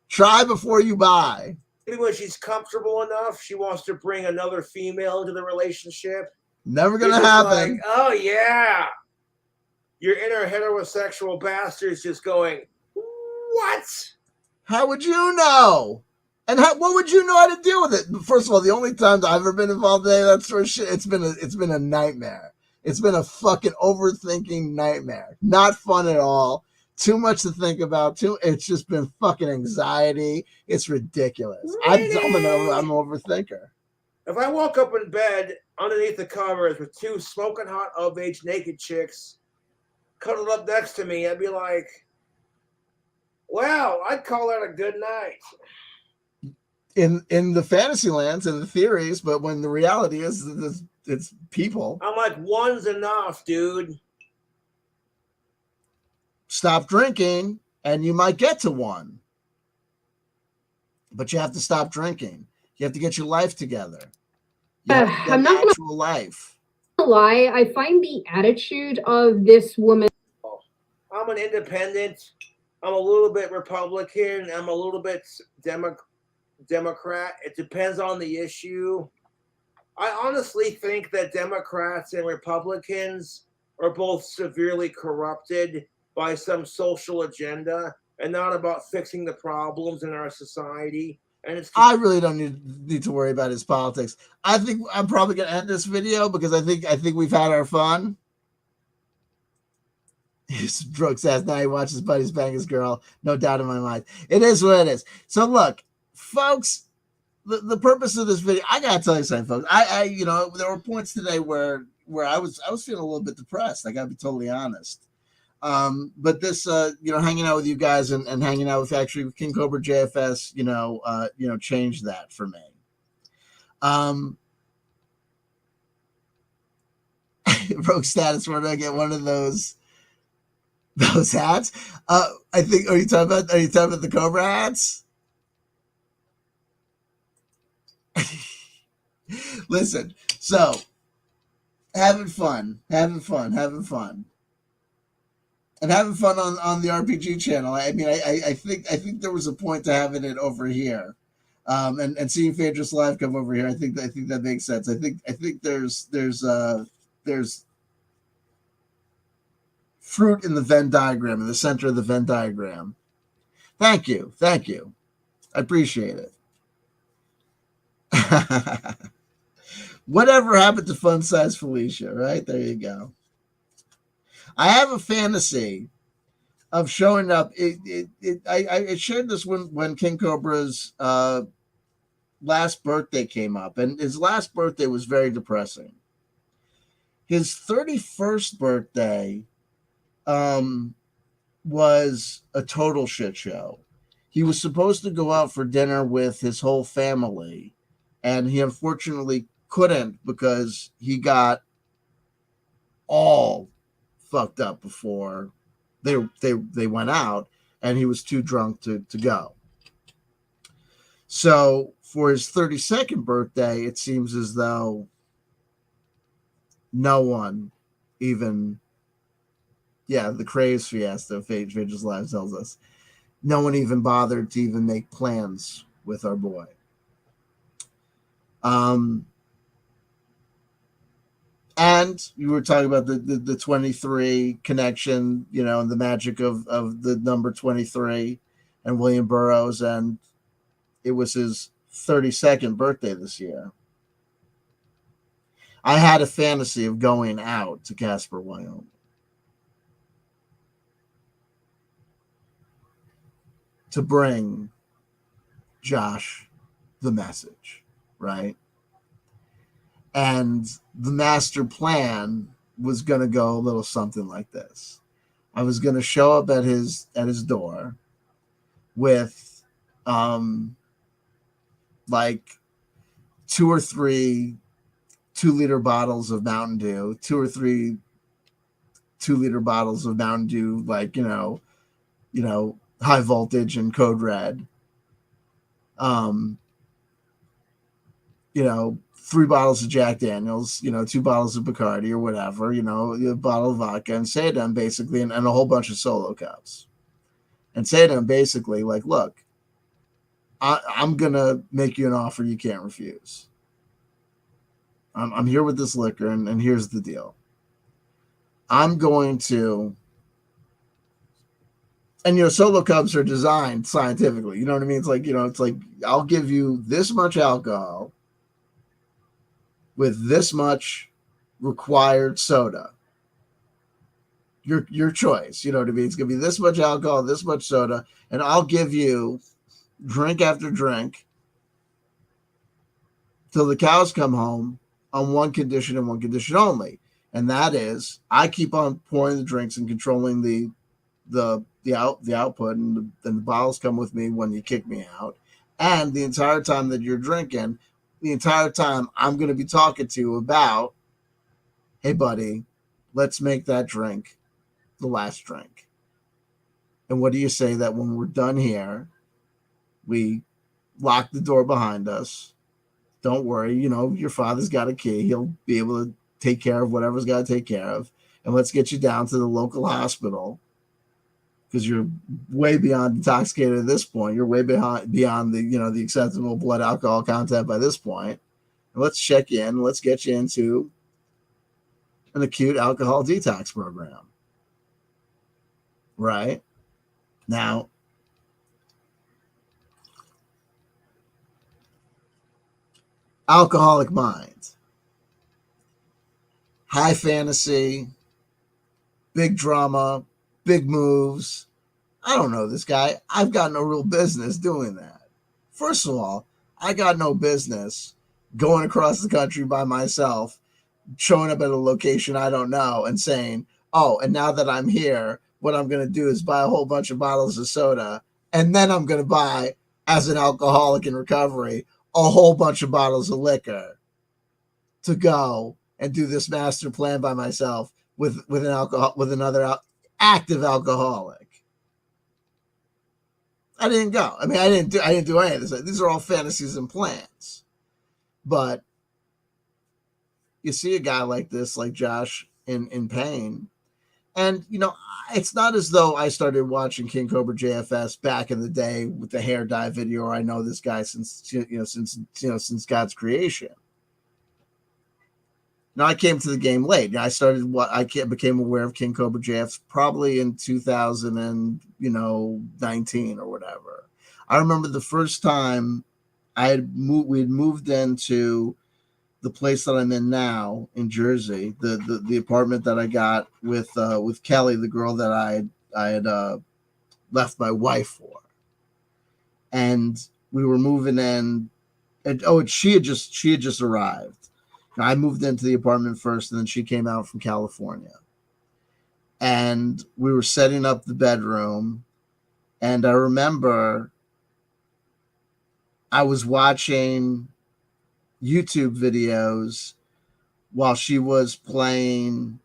Try before you buy. Maybe when she's comfortable enough, she wants to bring another female into the relationship. Never gonna happen. Like, oh yeah. Your inner heterosexual bastard's just going, what? How would you know? And what would you know how to deal with it? First of all, the only times I've ever been involved in that sort of shit, it's been a nightmare. It's been a fucking overthinking nightmare. Not fun at all. Too much to think about. It's just been fucking anxiety. It's ridiculous. Really? I'm an overthinker. If I woke up in bed underneath the covers with 2 smoking hot of-age naked chicks cuddled up next to me, I'd be like, well, I'd call that a good night. In the fantasy lands and the theories, but when the reality is it's people. I'm like, one's enough, dude. stop drinking and you might get to one. But you have to stop drinking. You have to get your life together. You have to get I'm not actual life. Lie. I find the attitude of this woman. I'm an independent. I'm a little bit Republican. I'm a little bit Democrat. It depends on the issue. I honestly think that Democrats and Republicans are both severely corrupted by some social agenda and not about fixing the problems in our society. And I really don't need to worry about his politics. I think I'm probably going to end this video because I think we've had our fun. He's drunk says now he watches buddies bang his girl. No doubt in my mind. It is what it is. So look, folks, the purpose of this video, I gotta tell you something, folks. I there were points today where I was feeling a little bit depressed. I gotta be totally honest. But this hanging out with you guys and hanging out with KingCobraJFS, changed that for me. Rogue status, where do I get one of those hats? I think are you talking about the Cobra hats? Listen, so having fun. And having fun on the RPG channel. I mean, I think there was a point to having it over here, and seeing Phaedrus live come over here. I think that makes sense. I think there's fruit in the Venn diagram, in the center of the Venn diagram. Thank you. I appreciate it. Whatever happened to fun size Felicia, right? There you go. I have a fantasy of showing up. I shared this when King Cobra's last birthday came up, and his last birthday was very depressing. His 31st birthday was a total shit show. He was supposed to go out for dinner with his whole family, and he unfortunately couldn't because he got all fucked up before they went out, and he was too drunk to go. So for his 32nd birthday, it seems as though no one even, the Craze Fiesta, Phaedrus Live tells us, no one even bothered to even make plans with our boy. And you were talking about the 23 connection, and the magic of the number 23 and William Burroughs, and it was his 32nd birthday this year. I had a fantasy of going out to Casper, Wyoming, to bring Josh the message, right? And the master plan was going to go a little something like this. I was going to show up at his door with like 2 or 3 2-liter bottles of Mountain Dew, 2 or 3 2-liter bottles of Mountain Dew, like, high voltage and code red. 3 bottles of Jack Daniels, 2 bottles of Bacardi or whatever, a bottle of vodka, and say to him basically, and a whole bunch of Solo cups, and say to him basically, like, look, I'm going to make you an offer you can't refuse. I'm here with this liquor, and here's the deal. I'm going to, and Solo cups are designed scientifically. You know what I mean? It's like, I'll give you this much alcohol with this much required soda. Your choice. You know what I mean? It's gonna be this much alcohol, this much soda, and I'll give you drink after drink till the cows come home on one condition and one condition only. And that is, I keep on pouring the drinks and controlling the output, and the bottles come with me when you kick me out. And the entire time that you're drinking, the entire time I'm going to be talking to you about, hey buddy, let's make that drink the last drink. And what do you say that when we're done here, we lock the door behind us? Don't worry, your father's got a key. He'll be able to take care of whatever's got to take care of. And let's get you down to the local hospital, because you're way beyond intoxicated at this point. You're way beyond the acceptable blood alcohol content by this point. And let's check in. Let's get you into an acute alcohol detox program. Right? Now, alcoholic mind, high fantasy, big drama, big moves. I don't know this guy. I've got no real business doing that. First of all, I got no business going across the country by myself, showing up at a location I don't know and saying, oh, and now that I'm here, what I'm going to do is buy a whole bunch of bottles of soda, and then I'm going to buy, as an alcoholic in recovery, a whole bunch of bottles of liquor to go and do this master plan by myself with another active alcoholic. I didn't go. I mean, I didn't do any of this. These are all fantasies and plans. But you see a guy like this, like Josh, in pain, and it's not as though I started watching KingCobraJFS back in the day with the hair dye video, or I know this guy since God's creation. Now, I came to the game late. I became aware of KingCobraJFS probably in 2019 or whatever. I remember the first time we'd moved into the place that I'm in now in Jersey, the apartment that I got with Kelly, the girl that I had left my wife for, and we were moving in, and she had just arrived. I moved into the apartment first, and then she came out from California, and we were setting up the bedroom, and I remember I was watching YouTube videos while she was playing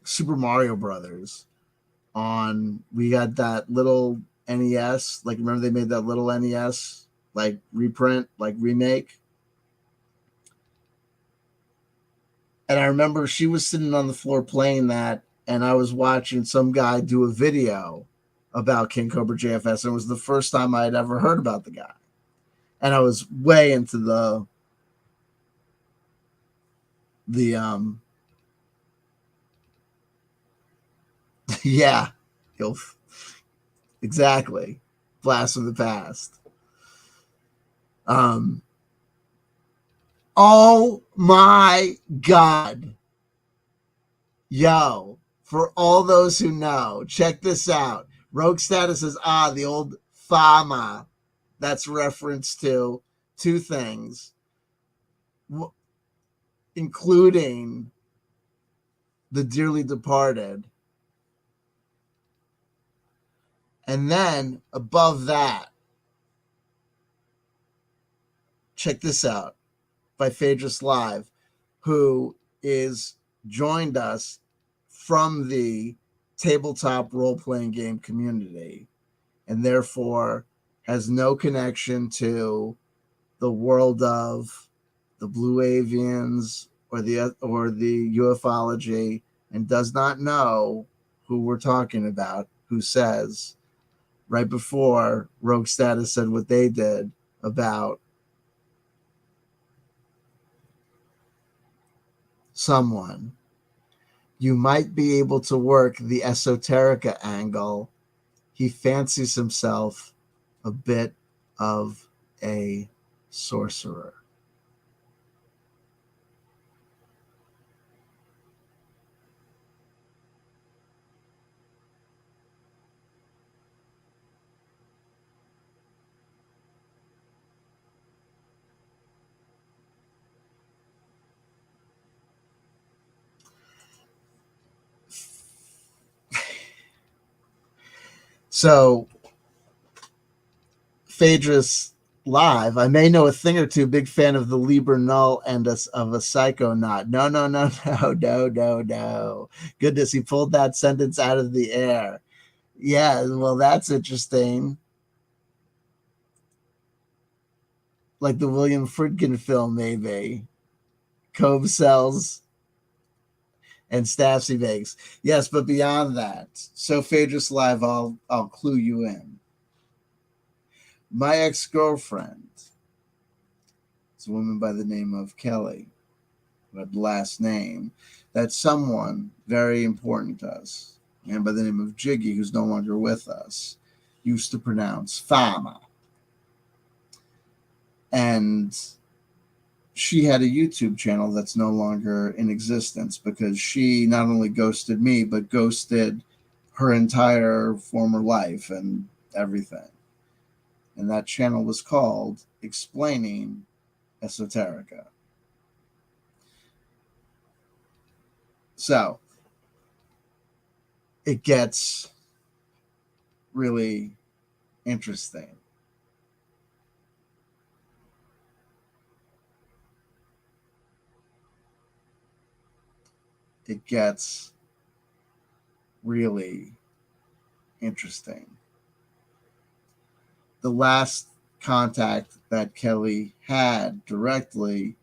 Super Mario Brothers we had that little NES, like remember they made that little NES like reprint, like remake. And I remember she was sitting on the floor playing that, and I was watching some guy do a video about KingCobraJFS, and it was the first time I had ever heard about the guy. And I was way into the yeah, exactly, blast from the past. Oh my God. Yo, for all those who know, check this out. Rogue Status says, the old Fama. That's reference to two things, including the dearly departed. And then above that, check this out, by Phaedrus Live, who is joined us from the tabletop role-playing game community, and therefore has no connection to the world of the Blue Avians or the ufology, and does not know who we're talking about, who says right before Rogue Status said what they did about someone, you might be able to work the esoterica angle. He fancies himself a bit of a sorcerer. So Phaedrus Live. I may know a thing or two. Big fan of the Liber Null and of a Psychonaut. No. Goodness, he pulled that sentence out of the air. Yeah, well, that's interesting. Like the William Friedkin film, maybe. Cove cells and Staffsy bakes. Yes, but beyond that, so Phaedrus Live, I'll clue you in. My ex-girlfriend is a woman by the name of Kelly, who had the last name that someone very important to us, and by the name of Jiggy, who's no longer with us, used to pronounce Fama. And she had a YouTube channel that's no longer in existence because she not only ghosted me, but ghosted her entire former life and everything. And that channel was called Explaining Esoterica. So it gets really interesting. It gets really interesting. The last contact that Kelly had directly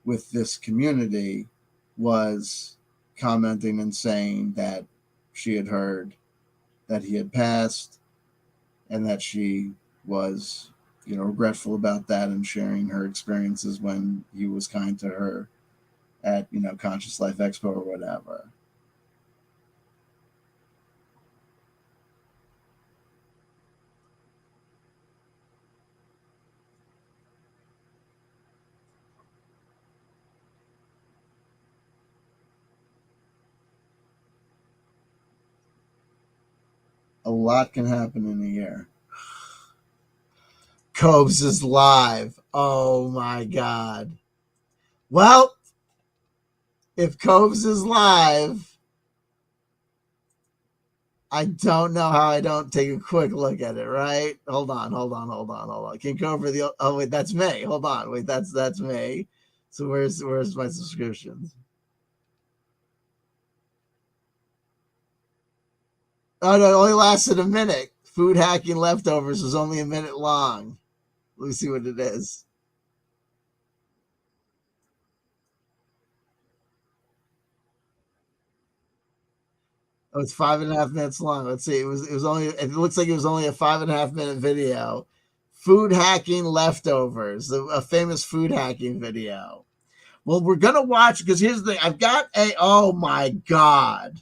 with this community was commenting and saying that she had heard that he had passed and that she was, regretful about that and sharing her experiences when he was kind to her at, Conscious Life Expo or whatever. A lot can happen in a year. Cobes is live. Oh my God. Well, if Cobes is live, I don't know how I don't take a quick look at it, right? Hold on. King Cobra, oh wait, that's me. Hold on. Wait, that's me. So where's my subscriptions? Oh no, it only lasted a minute. Food hacking leftovers was only a minute long. Let me see what it is. Oh, it's 5.5 minutes long. Let's see. It looks like it was only a 5.5 minute video. Food hacking leftovers, a famous food hacking video. Well, we're gonna watch because here's the thing. I've got oh my God.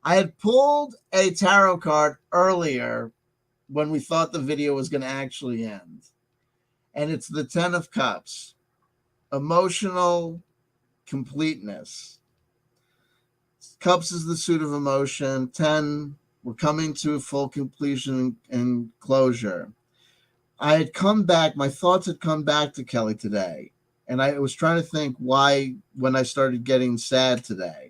I had pulled a tarot card earlier when we thought the video was going to actually end. And it's the 10 of Cups. Emotional completeness. Cups is the suit of emotion. 10, we're coming to full completion and closure. I had come back, my thoughts had come back to Kelly today. And I was trying to think why when I started getting sad today.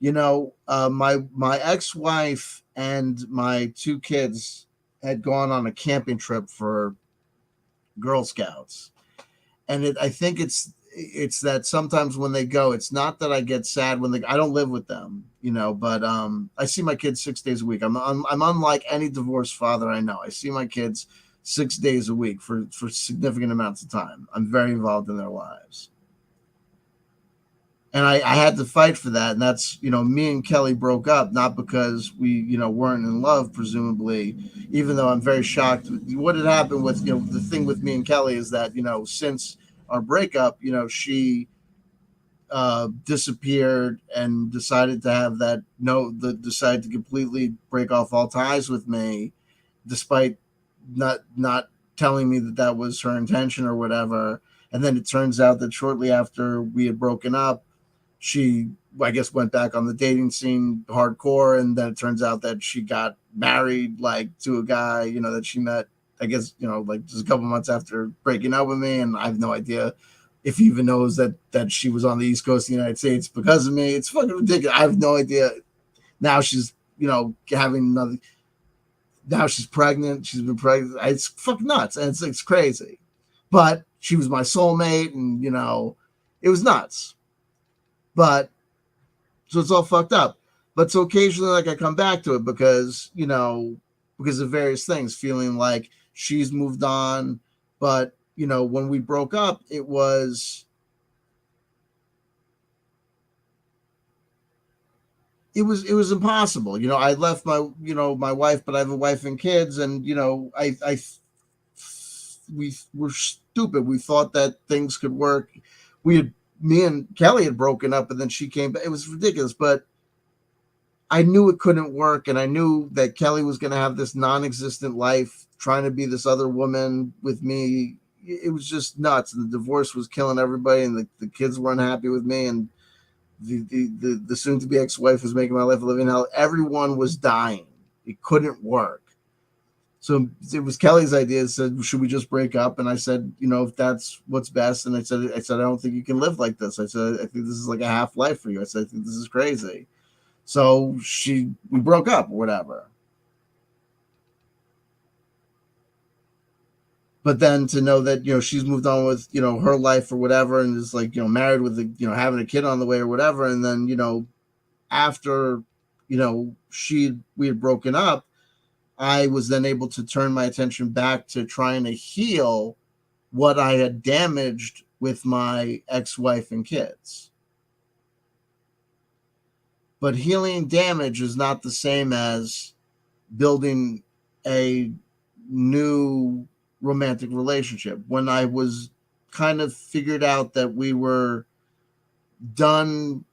My ex-wife and my 2 kids had gone on a camping trip for Girl Scouts. And I think it's that sometimes when they go, it's not that I get sad when I don't live with them, but I see my kids 6 days a week. I'm unlike any divorced father I know. I see my kids 6 days a week for significant amounts of time. I'm very involved in their lives. And I had to fight for that. And that's, me and Kelly broke up, not because we, weren't in love, presumably, even though I'm very shocked. What had happened with, the thing with me and Kelly is that, since our breakup, she disappeared and decided to have decided to completely break off all ties with me, despite not telling me that was her intention or whatever. And then it turns out that shortly after we had broken up, she, I guess, went back on the dating scene hardcore. And then it turns out that she got married, to a guy, that she met, I guess, just a couple months after breaking up with me. And I have no idea if he even knows that she was on the East Coast of the United States because of me. It's fucking ridiculous. I have no idea. Now she's, having another. now she's pregnant. She's been pregnant. It's fucking nuts. And it's crazy. But she was my soulmate, and, you know, it was nuts. But, so it's all fucked up. But so occasionally, like, I come back to it because, you know, because of various things, feeling like she's moved on. But, you know, when we broke up, it was impossible. You know, I left my, you know, my wife, but I have a wife and kids, and, you know, we were stupid. We thought that things could work. Me and Kelly had broken up, and then she came back. It was ridiculous, but I knew it couldn't work, and I knew that Kelly was going to have this non-existent life trying to be this other woman with me. It was just nuts. And the divorce was killing everybody, and the kids weren't happy with me, and the soon-to-be ex-wife was making my life a living hell. Everyone was dying. It couldn't work. So it was Kelly's idea. It said, should we just break up? And I said, you know, if that's what's best. And I said, I don't think you can live like this. I said, I think this is like a half life for you. I said, I think this is crazy. So we broke up or whatever. But then to know that, you know, she's moved on with, you know, her life or whatever, and is like, you know, married with, you know, having a kid on the way or whatever. And then, you know, after, you know, we had broken up, I was then able to turn my attention back to trying to heal what I had damaged with my ex-wife and kids. But healing damage is not the same as building a new romantic relationship. When I was kind of figured out that we were done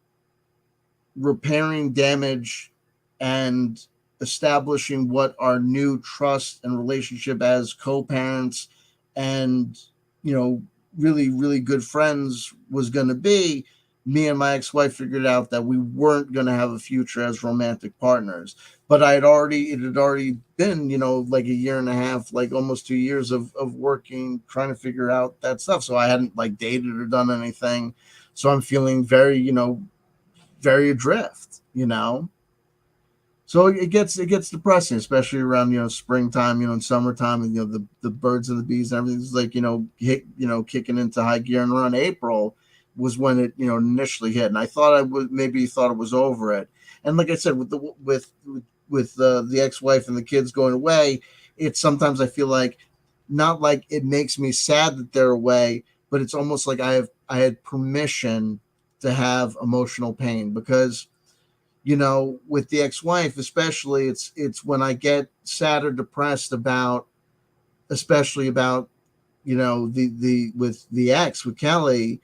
repairing damage and establishing what our new trust and relationship as co-parents and, you know, really, really good friends was going to be, me and my ex-wife figured out that we weren't going to have a future as romantic partners. But it had already been, you know, like a year and a half, like almost 2 years of working, trying to figure out that stuff. So I hadn't like dated or done anything. So I'm feeling very, you know, very adrift, you know. So it gets depressing, especially around, you know, springtime, you know, and summertime, and, you know, the birds and the bees and everything's like, you know, kicking into high gear. And around April was when it, you know, initially hit. And I thought I would maybe thought it was over it. And like I said, with the ex-wife and the kids going away, it's sometimes I feel like, not like it makes me sad that they're away, but it's almost like I had permission to have emotional pain, because, you know, with the ex-wife, especially, it's when I get sad or depressed about, especially about, you know, with the ex, with Kelly,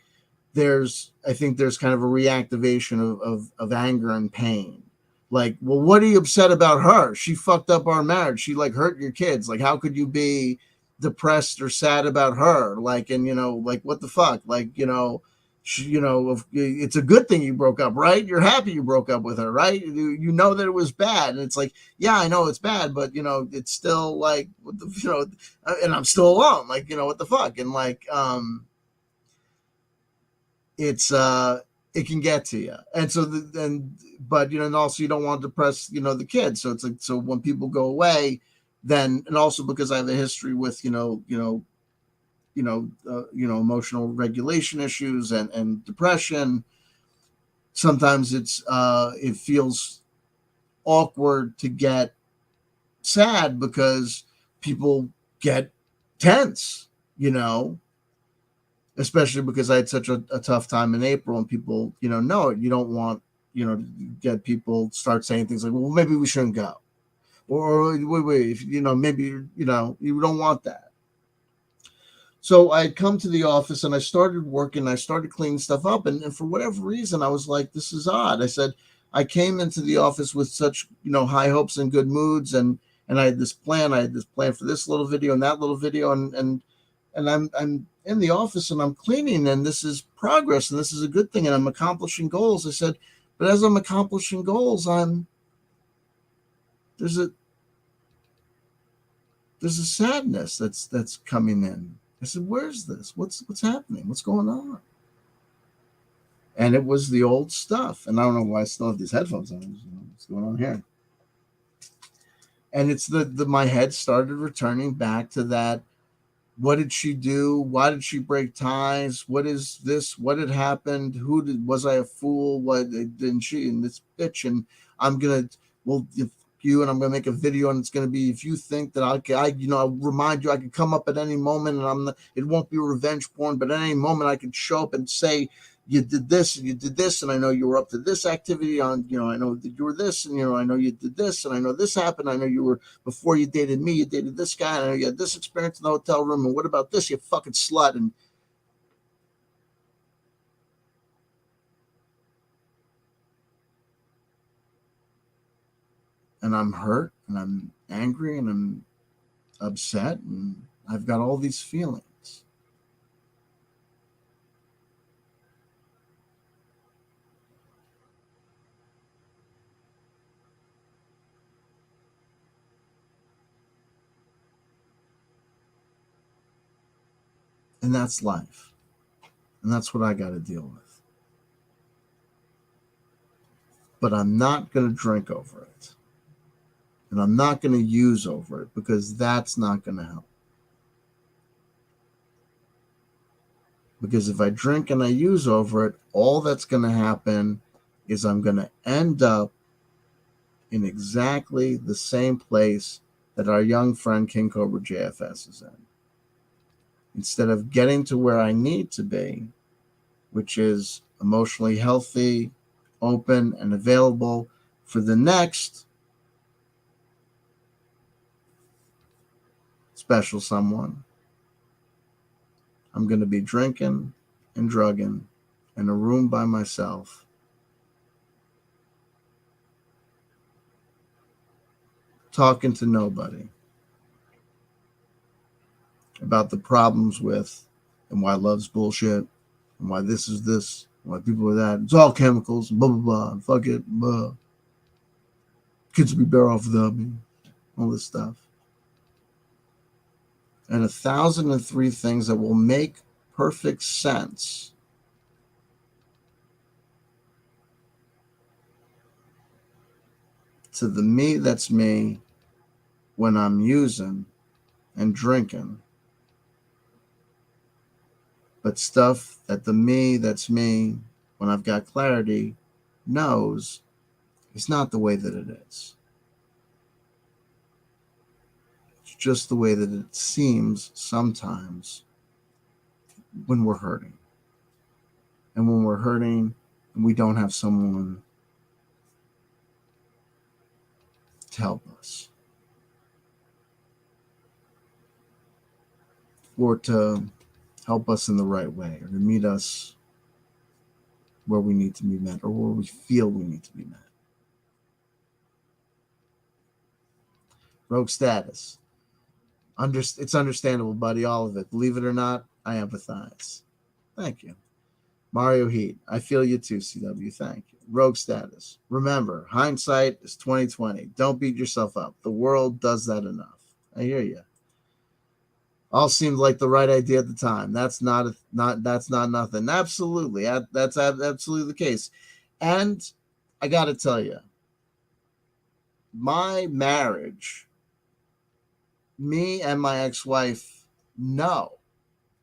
I think there's kind of a reactivation of anger and pain. Like, well, what are you upset about her? She fucked up our marriage. She like hurt your kids. Like, how could you be depressed or sad about her? Like, and, you know, like, what the fuck? Like, you know, it's a good thing you broke up, right? You're happy you broke up with her, right? You know that it was bad. And it's like, yeah, I know it's bad, but, you know, it's still like, what the, you know, and I'm still alone. Like, you know, what the fuck? And like, it can get to you. And so but, you know, and also you don't want to depress, you know, the kids. So it's like, so when people go away, then, and also because I have a history with, emotional regulation issues and depression, sometimes it feels awkward to get sad because people get tense, you know, especially because I had such a tough time in April, and people, you know it. You don't want, you know, to get people start saying things like, well, maybe we shouldn't go. Or wait, if, you know, maybe, you know, you don't want that. So I come to the office and I started working. I started cleaning stuff up. And for whatever reason, I was like, this is odd. I said, I came into the office with such, you know, high hopes and good moods. And I had this plan. I had this plan for this little video and that little video. And I'm in the office and I'm cleaning, and this is progress, and this is a good thing, and I'm accomplishing goals. I said, but as I'm accomplishing goals, there's a sadness that's coming in. I said, where's this? What's happening? What's going on? And it was the old stuff. And I don't know why I still have these headphones on. What's going on here? And it's my head started returning back to that. What did she do? Why did she break ties? What is this? What had happened? Was I a fool? What didn't she? And this bitch. And I'm going to, if you, and I'm going to make a video, and it's going to be, if you think that I'll remind you, I could come up at any moment, and it won't be revenge porn, but at any moment I could show up and say, you did this and you did this, and I know you were up to this activity I know that you were this, and I know you did this, and I know this happened. I know you were, before you dated me, you dated this guy, and I know you had this experience in the hotel room, and what about this, you fucking slut? And I'm hurt, and I'm angry, and I'm upset, and I've got all these feelings. And that's life. And that's what I got to deal with. But I'm not going to drink over it. And I'm not going to use over it, because that's not going to help. Because if I drink and I use over it, all that's going to happen is I'm going to end up in exactly the same place that our young friend KingCobraJFS is in. Instead of getting to where I need to be, which is emotionally healthy, open, and available for the next special someone, I'm going to be drinking and drugging in a room by myself, talking to nobody about the problems with, and why love's bullshit, and why this is this, and why people are that. It's all chemicals, blah, blah, blah, fuck it, blah. Kids would be better off without me, all this stuff. And 1,003 things that will make perfect sense to the me that's me when I'm using and drinking. But stuff that the me that's me when I've got clarity knows is not the way that it is. It's just the way that it seems sometimes when we're hurting. And when we're hurting and we don't have someone to help us, or to help us in the right way, or to meet us where we need to be met, or where we feel we need to be met. Rogue status. It's understandable, buddy, all of it. Believe it or not, I empathize. Thank you. Mario Heat. I feel you too, CW. Thank you. Rogue status. Remember, hindsight is 20/20. Don't beat yourself up. The world does that enough. I hear you. All seemed like the right idea at the time. That's not nothing. Absolutely. That's absolutely the case. And I got to tell you, my marriage, me and my ex-wife know,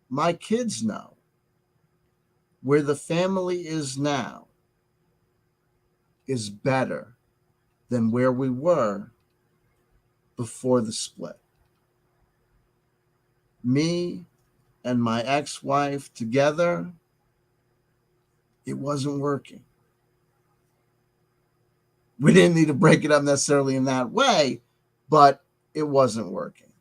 my kids know, where the family is now is better than where we were before the split. Me and my ex-wife together, it wasn't working. We didn't need to break it up necessarily in that way, but it wasn't working.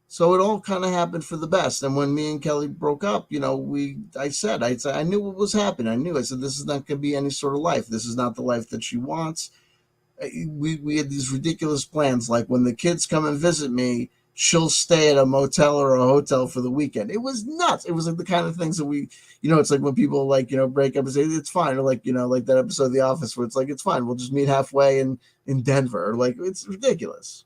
So it all kind of happened for the best. And when me and Kelly broke up, I said, I knew what was happening. I said, this is not going to be any sort of life. This is not the life that she wants. We had these ridiculous plans. Like when the kids come and visit me, she'll stay at a motel or a hotel for the weekend. It was nuts. It was like the kind of things that we, it's like when people break up and say, it's fine. Or like that episode of The Office where it's like, it's fine. We'll just meet halfway in Denver. Or it's ridiculous.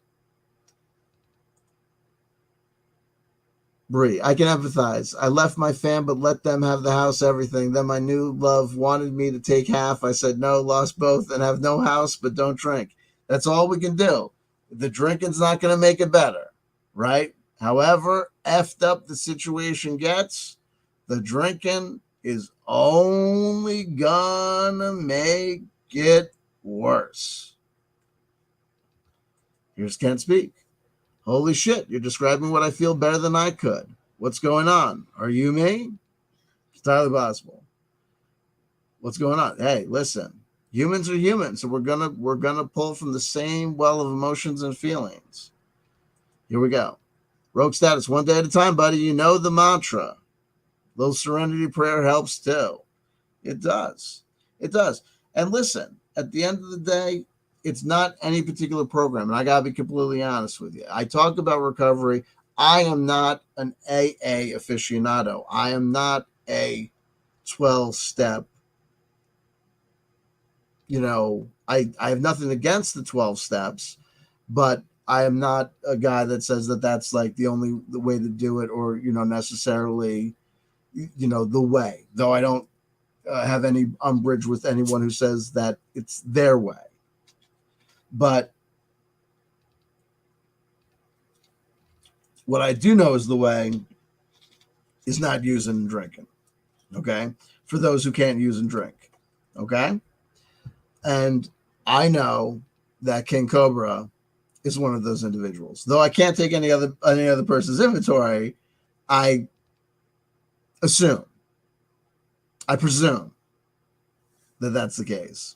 Bree, I can empathize. I left my fam, but let them have the house, everything. Then my new love wanted me to take half. I said no, lost both, and have no house, but don't drink. That's all we can do. The drinking's not going to make it better, right? However effed up the situation gets, the drinking is only gonna make it worse. Here's Can't Speak. Holy shit, you're describing what I feel better than I could. What's going on? Are you me? It's entirely possible. What's going on? Hey, listen. Humans are humans, so we're gonna pull from the same well of emotions and feelings. Here we go. Rogue status, one day at a time, buddy. You know the mantra. Little serenity prayer helps too. It does. It does. And listen, at the end of the day, it's not any particular program. And I got to be completely honest with you. I talk about recovery. I am not an AA aficionado. I am not a 12-step. I have nothing against the 12 steps, but I am not a guy that says that that's like the way to do it, or, necessarily, the way, though I don't have any umbrage with anyone who says that it's their way. But what I do know is the way is not using and drinking. Okay. For those who can't use and drink. Okay. And I know that King Cobra is one of those individuals. Though I can't take any other person's inventory, I presume that that's the case.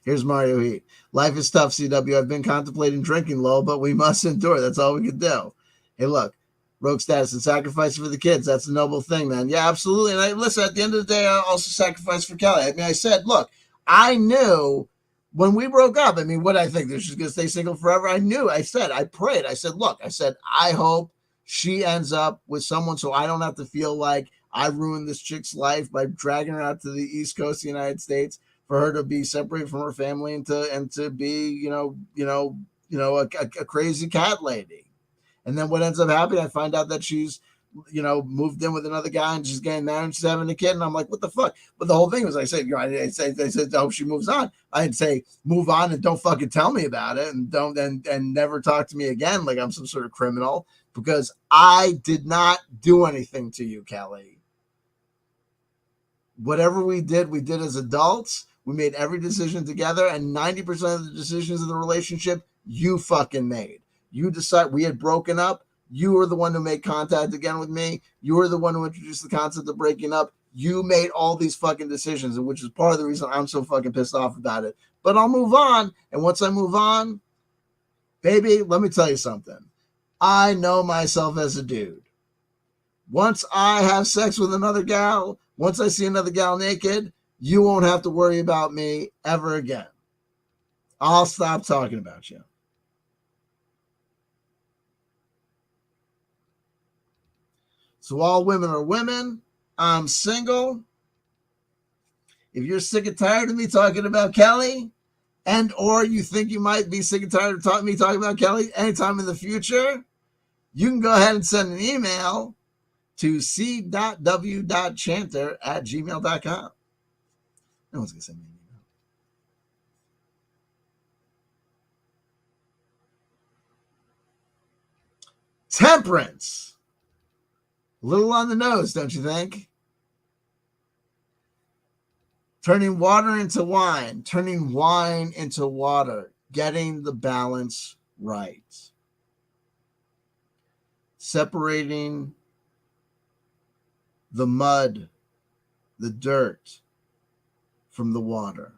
Here's Mario Heat. Life is tough, CW. I've been contemplating drinking low, but we must endure. That's all we can do. Hey, look, rogue status and sacrifice for the kids. That's a noble thing, man. Yeah, absolutely. And listen, at the end of the day, I also sacrificed for Kelly. I mean, I said, look, I knew when we broke up, I mean, what I think, that she's going to stay single forever. I prayed. I said, look, I hope she ends up with someone so I don't have to feel like I ruined this chick's life by dragging her out to the East Coast of the United States for her to be separated from her family and to be, a crazy cat lady. And then what ends up happening, I find out that she's, moved in with another guy and she's getting married and she's having a kid. And I'm like, what the fuck? But the whole thing was, I said, I said, I hope she moves on. I didn't say move on and don't fucking tell me about it and never talk to me again like I'm some sort of criminal, because I did not do anything to you, Kelly. Whatever we did as adults. We made every decision together, and 90% of the decisions of the relationship you fucking made. You decide. We had broken up. You were the one who made contact again with me. You were the one who introduced the concept of breaking up. You made all these fucking decisions, which is part of the reason I'm so fucking pissed off about it. But I'll move on. And once I move on, baby, let me tell you something. I know myself as a dude. Once I have sex with another gal, once I see another gal naked, you won't have to worry about me ever again. I'll stop talking about you. So all women are women. I'm single. If you're sick and tired of me talking about Kelly, and or you think you might be sick and tired of me talking about Kelly anytime in the future, you can go ahead and send an email to c.w.chanter@gmail.com. No one's going to send me an email. Temperance. A little on the nose, don't you think? Turning water into wine. Turning wine into water. Getting the balance right. Separating the mud, the dirt, from the water,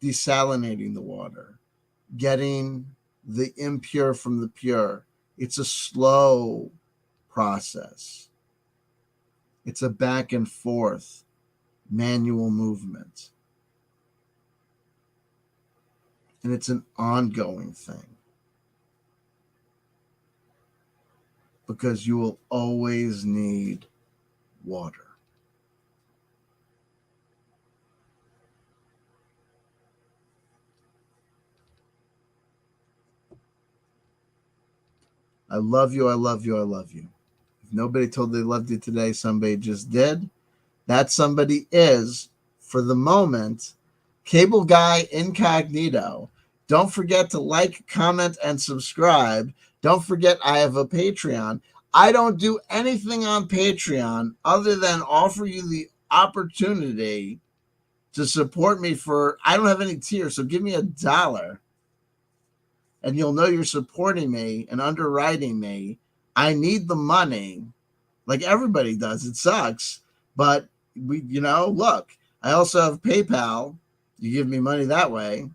desalinating the water, getting the impure from the pure. It's a slow process. It's a back and forth manual movement. And it's an ongoing thing. Because you will always need water. I love you, I love you, I love you. If nobody told they loved you today, somebody just did. That somebody is, for the moment, Cable Guy Incognito. Don't forget to like, comment, and subscribe. Don't forget I have a Patreon. I don't do anything on Patreon other than offer you the opportunity to support me I don't have any tiers, so give me $1 and you'll know you're supporting me and underwriting me. I need the money like everybody does. It sucks, but look, I also have PayPal. You give me money that way.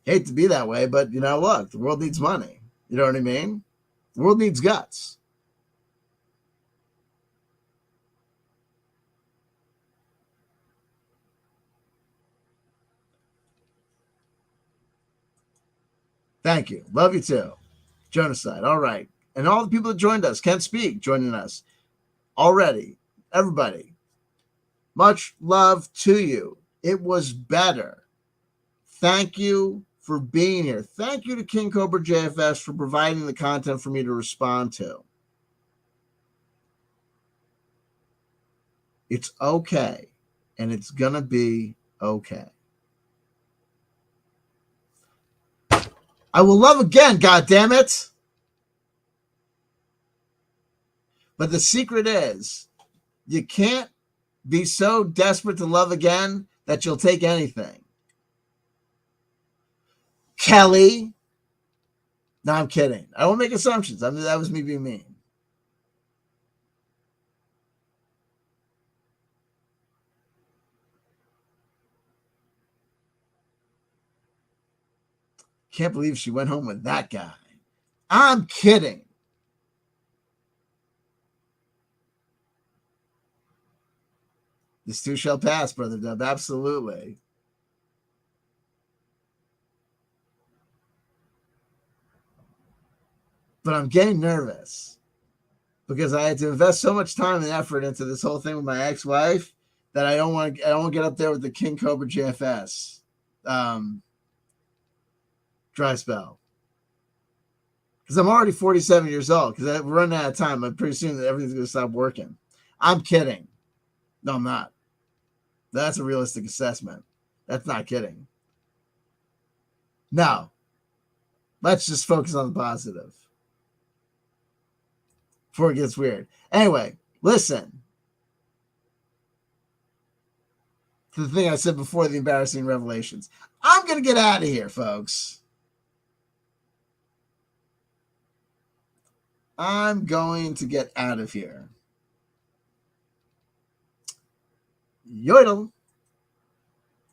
Hate to be that way, but look, the world needs money. You know what I mean? The world needs guts. Thank you. Love you too. Genocide. All right. And all the people that joined us, Can't Speak, joining us already. Everybody, much love to you. It was better. Thank you for being here. Thank you to KingCobraJFS for providing the content for me to respond to. It's okay. And it's going to be okay. I will love again, goddammit. But the secret is you can't be so desperate to love again that you'll take anything. Kelly. No, I'm kidding. I won't make assumptions. That was me being mean. Can't believe she went home with that guy. I'm kidding. This too shall pass, Brother Dub. Absolutely. But I'm getting nervous because I had to invest so much time and effort into this whole thing with my ex-wife that I don't want to get up there with the KingCobraJFS dry spell. Because I'm already 47 years old. Because we're running out of time. I'm pretty soon that everything's going to stop working. I'm kidding. No, I'm not. That's a realistic assessment. That's not kidding. No. Let's just focus on the positive before it gets weird. Anyway, listen to the thing I said before, the embarrassing revelations. I'm going to get out of here, folks. I'm going to get out of here. Yodel.